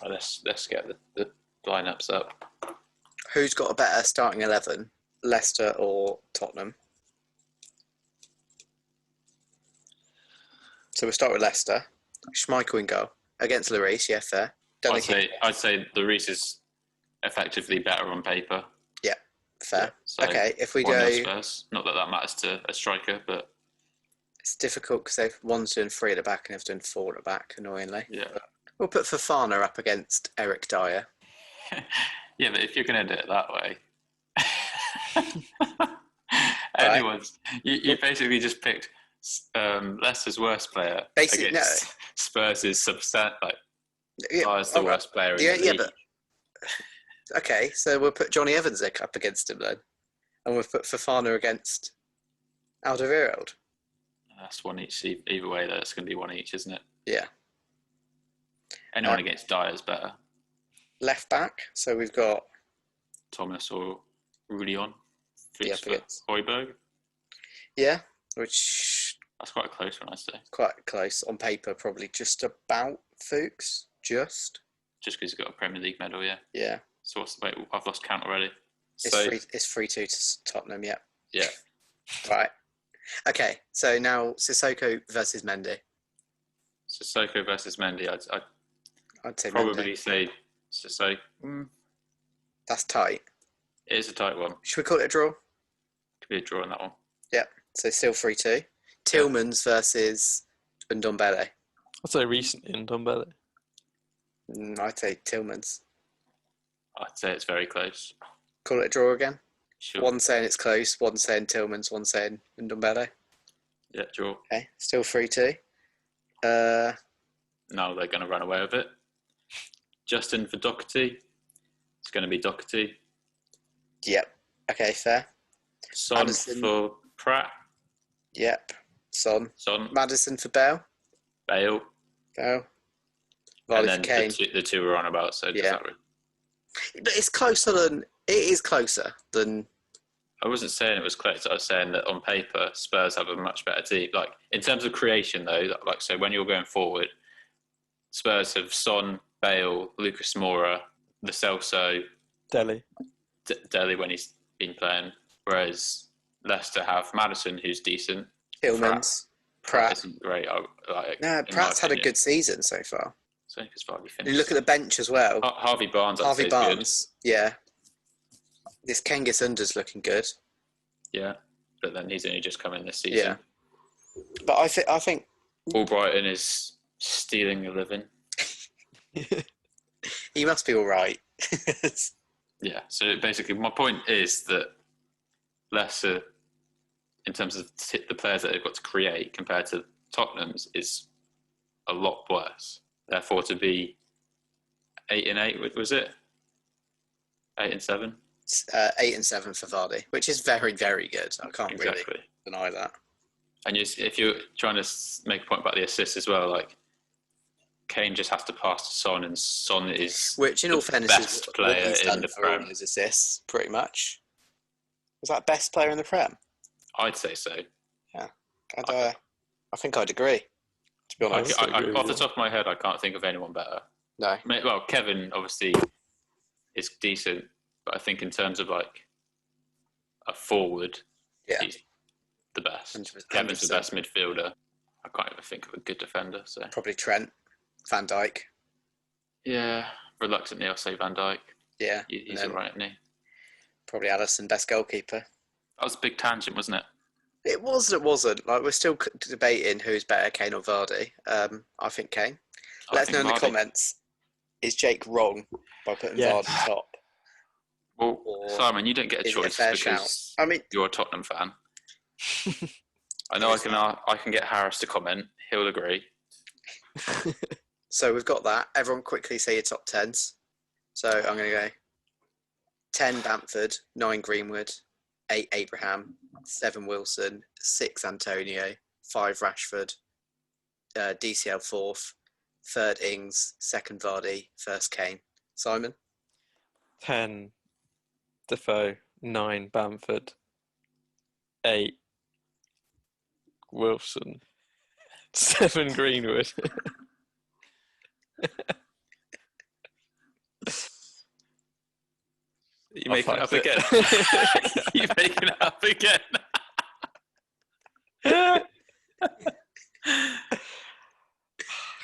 Right, let's get the lineups up. Who's got a better starting 11, Leicester or Tottenham? So we'll start with Leicester. Schmeichel in goal against Lloris. Yeah, fair. I'd say Lloris is effectively better on paper. Yeah, fair. Yeah, so okay, if we go, Spurs. Not that matters to a striker, but it's difficult because one's doing 3 at the back and the other's doing 4 at the back. Annoyingly. yeah. But we'll put Fofana up against Eric Dyer. Yeah, but if you're going to do it that way, anyone's you basically just picked Leicester's worst player against Spurs' Dyer's the worst player in the league. But okay, so we'll put Johnny Evans up against him then, and we'll put Fofana against Alderweireld. That's 1 each. Either way, though, it's going to be 1 each, isn't it? Yeah. Anyone against Dyer is better. Left back, so we've got Thomas or Rudion. Yeah, Højbjerg. Yeah, which That's quite a close one, I'd say. Quite close on paper, probably just about Fuchs. Just because he's got a Premier League medal, yeah. Yeah. So what's the wait? I've lost count already. It's 3-2 to Tottenham. Yeah. Yeah. Right. Okay. So now Sissoko versus Mendy. Sissoko versus Mendy. I'd say probably Mendy. say Sissoko. That's tight. It is a tight one. Should we call it a draw? Could be a draw on that one. Yeah. So still 3-2. Tillmans versus Ndombele. I'd say recently in Ndombele. I'd say Tillmans. I'd say it's very close. Call it a draw again? Sure. One saying it's close, one saying Tillmans, one saying Ndombele. Yeah, draw. Okay, still 3-2. No, they're going to run away with it. Justin for Doherty. It's going to be Doherty. Yep. Okay, fair. Son Maddison. for Pratt. Yep. Son. Maddison for Bale. Bale. Vardy And for then Kane. the two we're on about. So does Yeah. that really... But it's closer than... It is closer than... I wasn't saying it was close. I was saying that on paper, Spurs have a much better team. Like in terms of creation, though, like so when you're going forward, Spurs have Son, Bale, Lucas Moura, Lo Celso, Dele when he's been playing. Whereas Leicester have Maddison, who's decent. Tillmans. Pratt. Isn't great. Pratt's had a good season so far. So because Vardy finished. You look at the bench as well. Harvey Barnes. I'd say Harvey is Barnes. Yeah. This Cengiz Under's looking good. Yeah, but then he's only just come in this season. Yeah. But I think Albrighton is stealing a living. He must be all right. Yeah, so basically my point is that Leicester, in terms of the players that they've got to create compared to Tottenham's, is a lot worse. Therefore, to be 8-8, was it? 8-7? 8 and 7 for Vardy, which is very, very good. I can't really Exactly. deny that. And if you're trying to make a point about the assists as well, like Kane just has to pass to Son, and Son is Which, in all fairness, best is what player he's in done the for all Prem. his assists, pretty much. Was that best player in the Prem? I'd say so. I think I'd agree, to be honest. Off the top of my head, I can't think of anyone better. No. Well, Kevin obviously is decent, but I think in terms of like a forward, he's the best. 100%. Kevin's the best midfielder. I can't even think of a good defender. So Probably Trent, Van Dijk. yeah, reluctantly I'll say Van Dijk. Yeah. He's all right, isn't he? Probably Alisson, best goalkeeper. That was a big tangent, wasn't it? It wasn't. Like, we're still debating who's better, Kane or Vardy. I think Kane. Let us know in the comments. Is Jake wrong by putting Vardy top? Well, Simon, you don't get a choice because shout? I mean, you're a Tottenham fan. I know I can get Harris to comment. He'll agree. So we've got that. Everyone quickly say your top 10s. So I'm going to go 10 Bamford, 9 Greenwood, 8 Abraham, 7 Wilson, 6 Antonio, 5 Rashford, DCL 4th, 3rd Ings, 2nd Vardy, 1st Kane. Simon? 10 Defoe, 9 Bamford, 8 Wilson, 7 Greenwood. You making it up again? You making it up again? I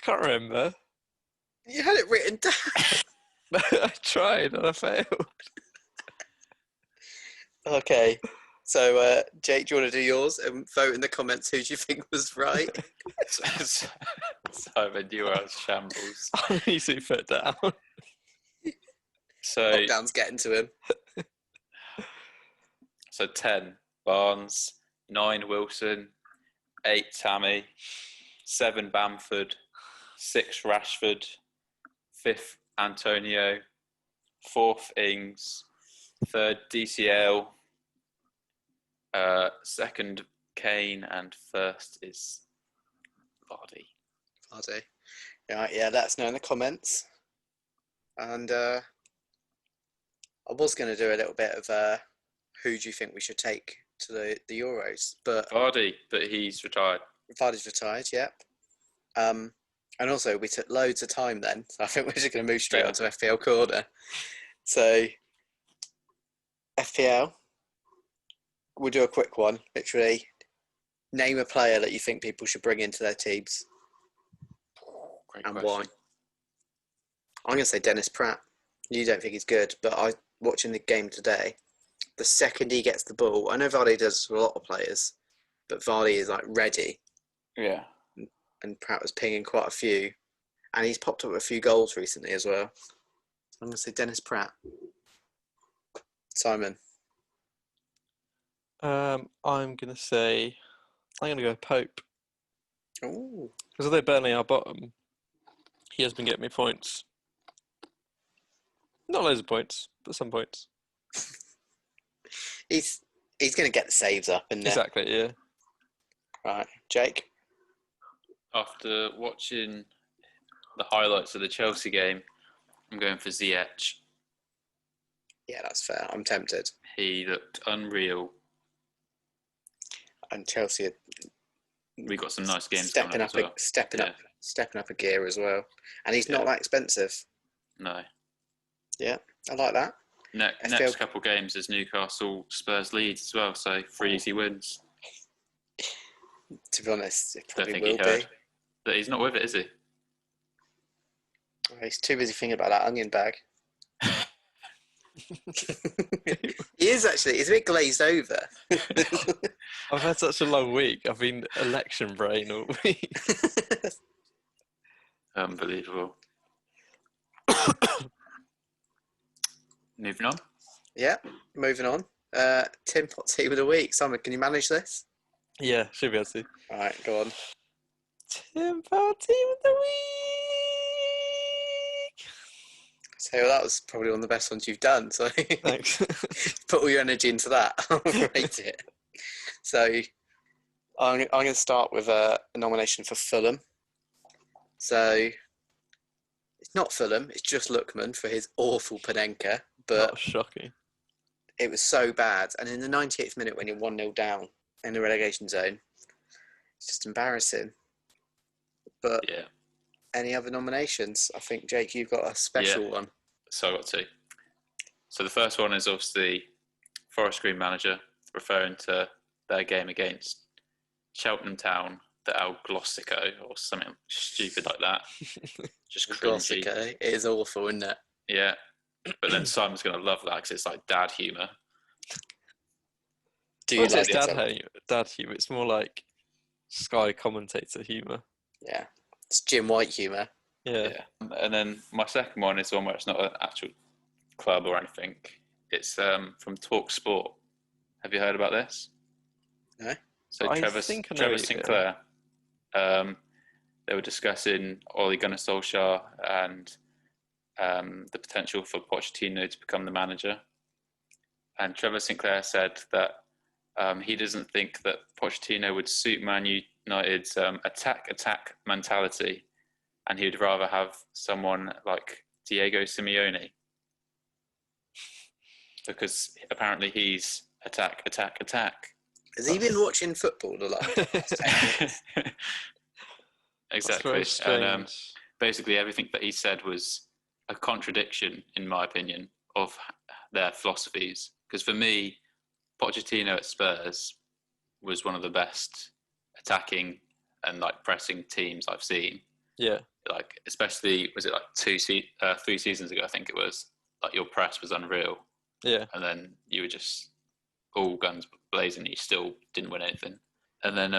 can't remember. You had it written down. I tried and I failed. Okay. So, Jake, do you want to do yours and vote in the comments who do you think was right? Simon, you are a shambles. I need to put down. So Lockdown's getting to him. So 10 Barnes, 9 Wilson, 8 Tammy, 7 Bamford, 6 Rashford, 5th Antonio, 4th Ings, 3rd DCL, 2nd Kane, and 1st is Vardy. Vardy. Right, yeah, let us know in the comments. And I was going to do a little bit of who do you think we should take to the Euros, but Vardy, but he's retired. Vardy's retired, yep. And also, we took loads of time then, so I think we're just going to move straight on to FPL Corner. So, FPL, we'll do a quick one, literally. Name a player that you think people should bring into their teams. Great and question. Why. I'm going to say Dennis Pratt. You don't think he's good, but watching the game today, the second he gets the ball, I know Vardy does for a lot of players, but Vardy is like ready. Yeah. And Pratt was pinging quite a few. And he's popped up with a few goals recently as well. I'm going to say Dennis Pratt. Simon. I'm going to go Pope. Ooh. Because although Burnley are bottom, he has been getting me points. Not loads of points, but some points. He's going to get the saves up, isn't he? Exactly, yeah. Right. Jake? After watching the highlights of the Chelsea game, I'm going for Ziyech. Yeah, that's fair. I'm tempted. He looked unreal. And Chelsea We got some nice games stepping coming up, as stepping up a gear as well. And he's not that expensive. No. Yeah, I like that. Next couple games is Newcastle, Spurs, Leeds as well. So 3 easy wins. To be honest, it Don't probably think will he be. heard. But he's not with it, is he? He's too busy thinking about that onion bag. He is actually. He's a bit glazed over. I've had such a long week. I've been election brain all week. Unbelievable. Moving on. Yeah, moving on. Tim Pot Team of the Week. Simon, can you manage this? Yeah, should be able to. All right, go on. Tempo Team of the Week. So that was probably one of the best ones you've done. So Thanks. put all your energy into that. I'll rate it. So I'm going to start with a nomination for Fulham. So it's not Fulham, it's just Lookman for his awful Panenka. But Not shocking. it was so bad. And in the 98th minute when you're 1-0 down in the relegation zone, it's just embarrassing. But Yeah. any other nominations? I think, Jake, you've got a special one. So I got two. So the first one is obviously Forest Green manager, referring to their game against Cheltenham Town, the El Glossico, or something stupid like that. Just cringy. It is awful, isn't it? Yeah. But then Simon's going to love that because it's like dad humour. Do you It's like dad it? humour. It's more like Sky commentator humour. Yeah. It's Jim White humour. Yeah. And then my second one is one where it's not an actual club or anything. It's from Talk Sport. Have you heard about this? No. So I Trevor think I know Trevor what you're Sinclair, they were discussing Ole Gunnar Solskjaer and the potential for Pochettino to become the manager. And Trevor Sinclair said that he doesn't think that Pochettino would suit Man United's attack mentality, and he would rather have someone like Diego Simeone, because apparently he's attack. Has he been watching football a lot? Exactly. That's very And strange. basically everything that he said was a contradiction, in my opinion, of their philosophies. Because for me, Pochettino at Spurs was one of the best attacking and like pressing teams I've seen. Yeah. Like, especially, was it like 3 seasons ago? I think it was. Like, your press was unreal, Yeah. and then you were just all guns blazing. You still didn't win anything. And then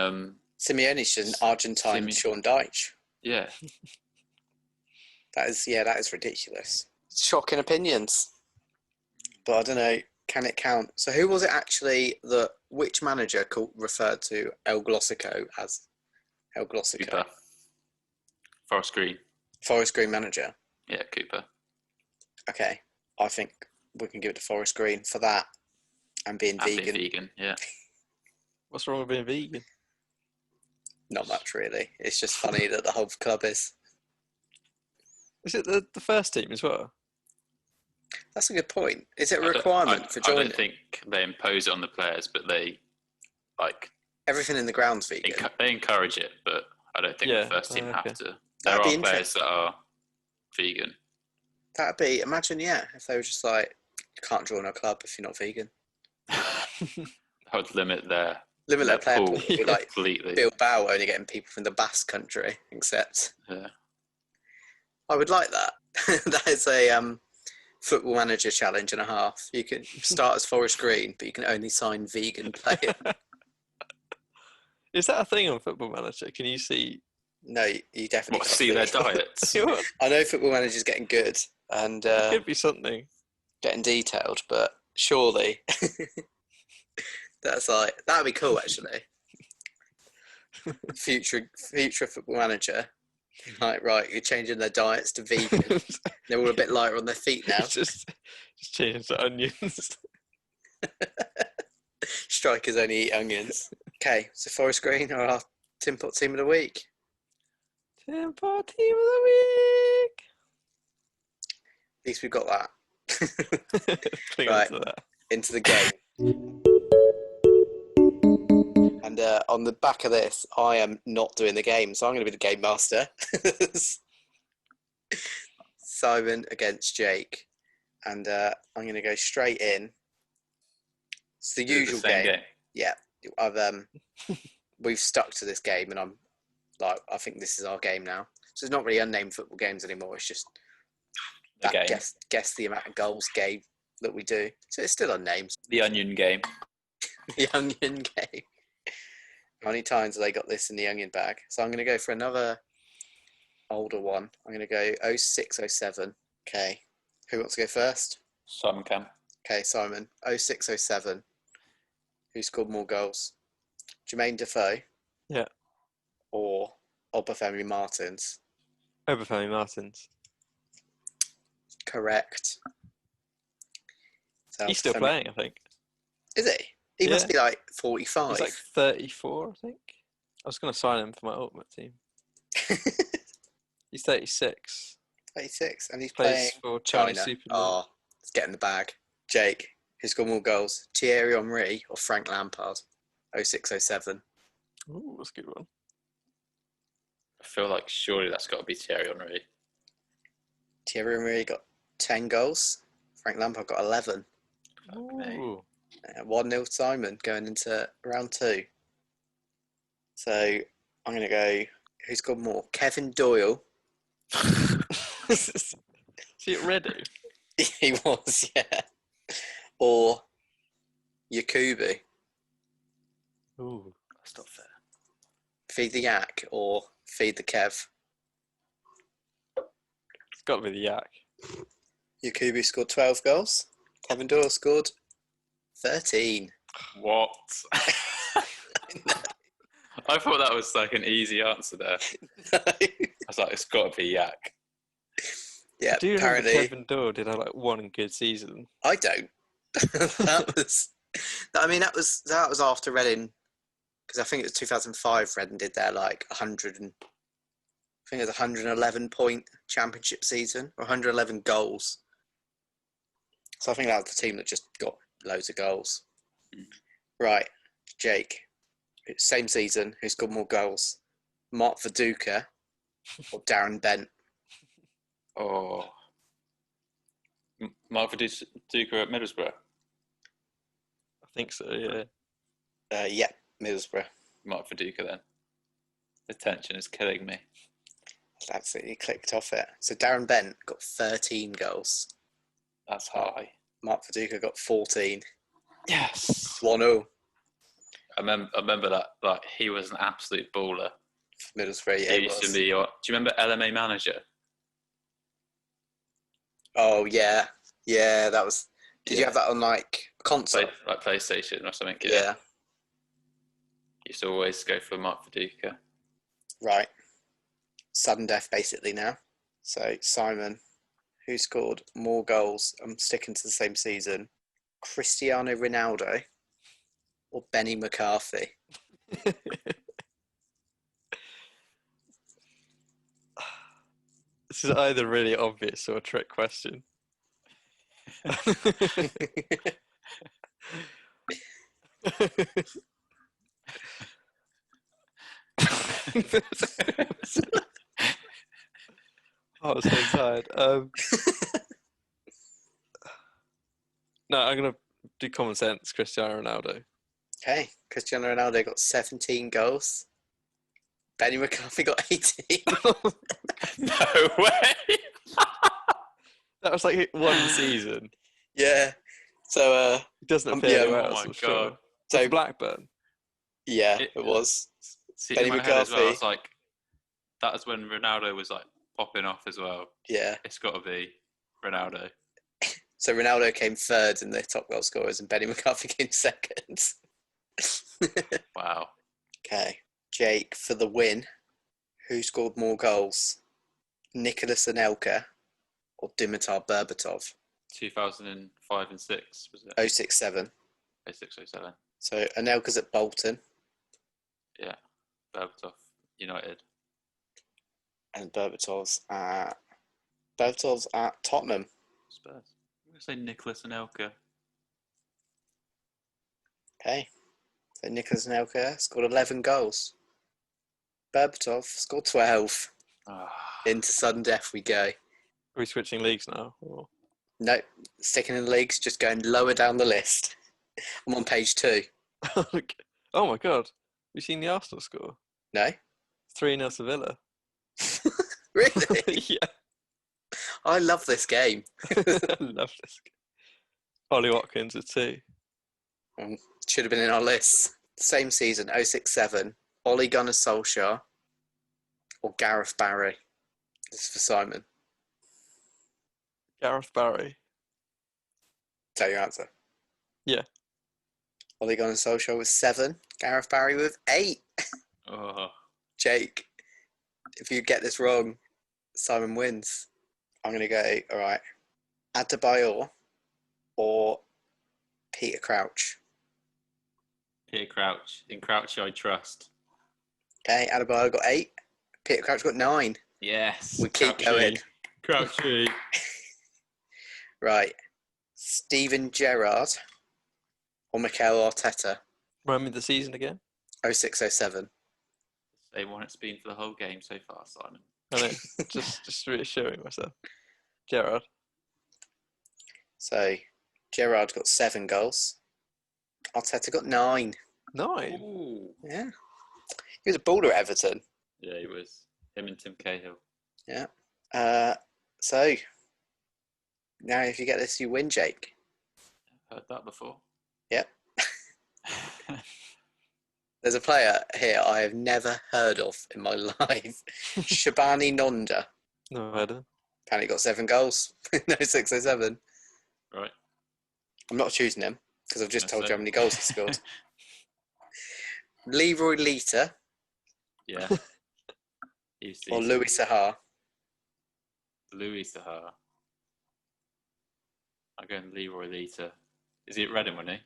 Simeone's just an Argentine Sean Dyche. yeah, That is ridiculous. Shocking opinions. But I don't know, can it count? So who was it actually which manager referred to El Glossico as El Glossico? Cooper. Forest Green. Forest Green manager. Yeah, Cooper. Okay. I think we can give it to Forest Green for that and being vegan. Vegan, yeah. What's wrong with being vegan? Not much really. It's just funny that the whole club is. Is it the first team as well? That's a good point. Is it a requirement for joining? I don't think they impose it on the players, but they Everything in the ground's vegan. They encourage it, but I don't think the first team have to. There That'd be are players interesting. that are vegan. That'd be, imagine, if they were just like, you can't join our club if you're not vegan. I would limit their Their player pool would be like completely. Bilbao only getting people from the Basque country, except Yeah. I would like that. That is a football manager challenge and a half. You can start as Forest Green, but you can only sign vegan players. Is that a thing on Football Manager? Can you see? No, you definitely What, can't see do their it. diets? I know Football Manager's getting good and It could be something. getting detailed, but surely that'd be cool actually. Future Football Manager. Like, right, you're changing their diets to vegan. They're all a bit lighter on their feet now. just change the onions. Strikers only eat onions. Okay, so Forest Green are our Tin Pot Team of the Week. Tempo Team of the Week. At least we've got that. Cling Right. on to that. Into the game. And on the back of this, I am not doing the game, so I'm going to be the game master. Simon against Jake. And I'm going to go straight in. It's the usual game. Yeah, we've stuck to this game, and I'm like, I think this is our game now. So it's not really unnamed football games anymore. It's just The game. guess the amount of goals game that we do. So it's still on names. The Onion Game. The Onion Game. How many times have they got this in the onion bag? So I'm going to go for another older one. I'm going to go 0607. Okay. Who wants to go first? Simon can. Okay, Simon. 0607. Who scored more goals? Jermaine Defoe? Yeah. Or Obafemi Martins? Obafemi Martins. Correct. So He's still playing, I think. Is he? He must be like 45. He's like 34, I think. I was going to sign him for my ultimate team. He's 36. 36, and he's Plays playing for China China. Super League. Oh, let's get in the bag. Jake, who scored more goals? Thierry Henry or Frank Lampard? 0607. Ooh, that's a good one. I feel like surely that's got to be Thierry Henry. Thierry Henry got 10 goals. Frank Lampard got 11. Ooh. 1-0 Simon going into round 2. So I'm going to go, who scored more? Kevin Doyle. Is he at Reading? He was, yeah. Or Yakubu. Ooh. That's not fair. Feed the Yak or Feed the Kev. It's got to be the Yak. Yakubu scored 12 goals. Kevin Doyle scored 13. What? I thought that was like an easy answer there. I was like, it's got to be Yak. Yeah, Do you remember apparently. Kevin Doyle did have like one good season? I don't. That was after Reading, because I think it was 2005. Reading did their like 100 and I think it was 111 point championship season or 111 goals. So I think that was the team that just got loads of goals. Right, Jake. Same season. Who scored more goals? Mark Viduka or Darren Bent? Oh. Mark Viduka at Middlesbrough. I think so, yeah. Yeah, Middlesbrough. Mark Viduka then. The tension is killing me. Absolutely clicked off it. So Darren Bent got 13 goals. That's high. Mark Viduka got 14. Yes. 1-0. I remember that. Like, he was an absolute baller. Middlesbrough, yeah, He used to be. Do you remember LMA Manager? Oh, yeah. Yeah, that was... Did you have that on, like, console? Like PlayStation or something? Yeah. Used to always go for Mark Viduka. Right. Sudden death, basically, now. So, Simon, who scored more goals? I'm sticking to the same season. Cristiano Ronaldo or Benny McCarthy? This is either really obvious or a trick question. I was so tired. No, I'm going to do common sense, Cristiano Ronaldo. Okay, Cristiano Ronaldo got 17 goals. Benny McCarthy got 18. No way. That was like one season. Yeah. So, It doesn't appear yeah, anywhere oh else, my I'm God. sure. So So Blackburn. yeah, it was. See, Benny in my head as well, I McCarthy. was like, that was when Ronaldo was like popping off as well. Yeah. It's got to be Ronaldo. So Ronaldo came third in the top goal scorers and Benny McCarthy came second. Wow. Okay. Jake, for the win, who scored more goals? Nicholas Anelka or Dimitar Berbatov? 2005 and 6 was it? 067. 06, 07. So Anelka's at Bolton Yeah. Berbatov United. and Berbatov's at Tottenham. Spurs. I'm going to say Nicholas Anelka. Okay. So Nicholas Anelka scored 11 goals. Berbatov scored 12. Into sudden death we go. Are we switching leagues now? Or... No, sticking in the leagues, just going lower down the list. I'm on page 2. Oh my God. Have you seen the Arsenal score? No? 3-0 to Villa. Really? Yeah. I love this game. I love this. Ollie Watkins with 2. Should have been in our list. Same season, 06-07. Ole Gunnar Solskjaer or Gareth Barry? This is for Simon. Gareth Barry. Tell your answer. Yeah. Ole Gunnar Solskjaer with 7. Gareth Barry with 8. Oh, Jake, if you get this wrong, Simon wins. I'm going to go, all right, Adebayor or Peter Crouch. Peter Crouch. In Crouch, I trust. Okay, Adebayor got 8. Peter Crouch got 9. Yes. We keep going. Crouchy. Right. Steven Gerrard or Mikel Arteta? Remind me the season again. 06-07. Same one it's been for the whole game so far, Simon. I know. just reassuring myself. Gerrard. So, Gerrard got 7 goals. Arteta got 9. 9. Ooh. Yeah. He was a baller at Everton. Yeah, he was. Him and Tim Cahill. Yeah. So, now if you get this, you win, Jake. Heard that before. Yep. There's a player here I have never heard of in my life. Shabani Nonda. No idea. Apparently got 7 goals. No, 6-7. Right. I'm not choosing him because I've just That's told it. you how many goals he scored. Leroy Lita Yeah. He's or Louis Sahar. Louis Sahar. I'm going Leroy Lita. Is he at Reading, wasn't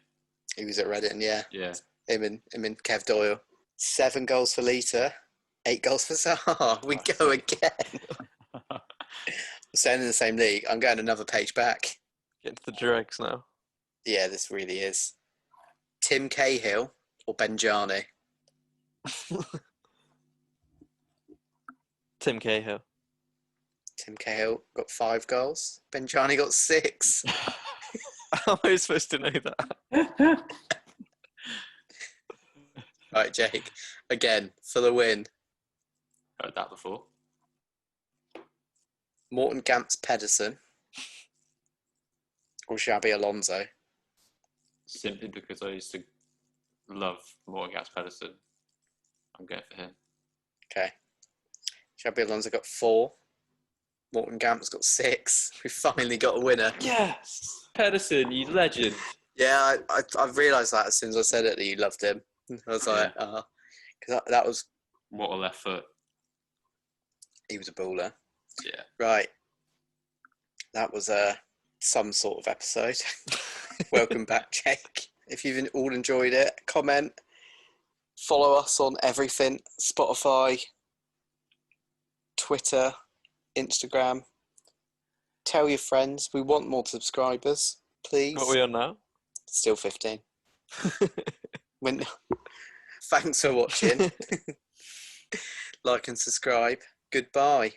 he? He was at Reading, yeah. Yeah. Him and Kev Doyle. 7 goals for Lita, 8 goals for Sahar. We That's go it. again. We're staying in the same league. I'm going another page back. Get to the dregs now. Yeah, this really is. Tim Cahill or Benjani? Tim Cahill. Tim Cahill got 5 goals. Benjani got 6. How am I supposed to know that? Right, Jake. Again, for the win. Heard that before. Morton Gamps Pedersen or Xabi Alonso? Simply because I used to love Morgan Gas Pedersen. I'm going for him. Okay. Xabi Alonso got 4. Morton Gamps got 6. We finally got a winner. Yes! Pedersen, you legend. Yeah, I've realised that as soon as I said it that you loved him. I was like, because that was, What a left foot. he was a baller. Yeah. Right. That was some sort of episode. Welcome back, Jake. If you've all enjoyed it, comment, follow us on everything, Spotify, Twitter, Instagram. Tell your friends. We want more subscribers, please. What are we on now? Still 15. Thanks for watching. Like and subscribe. Goodbye.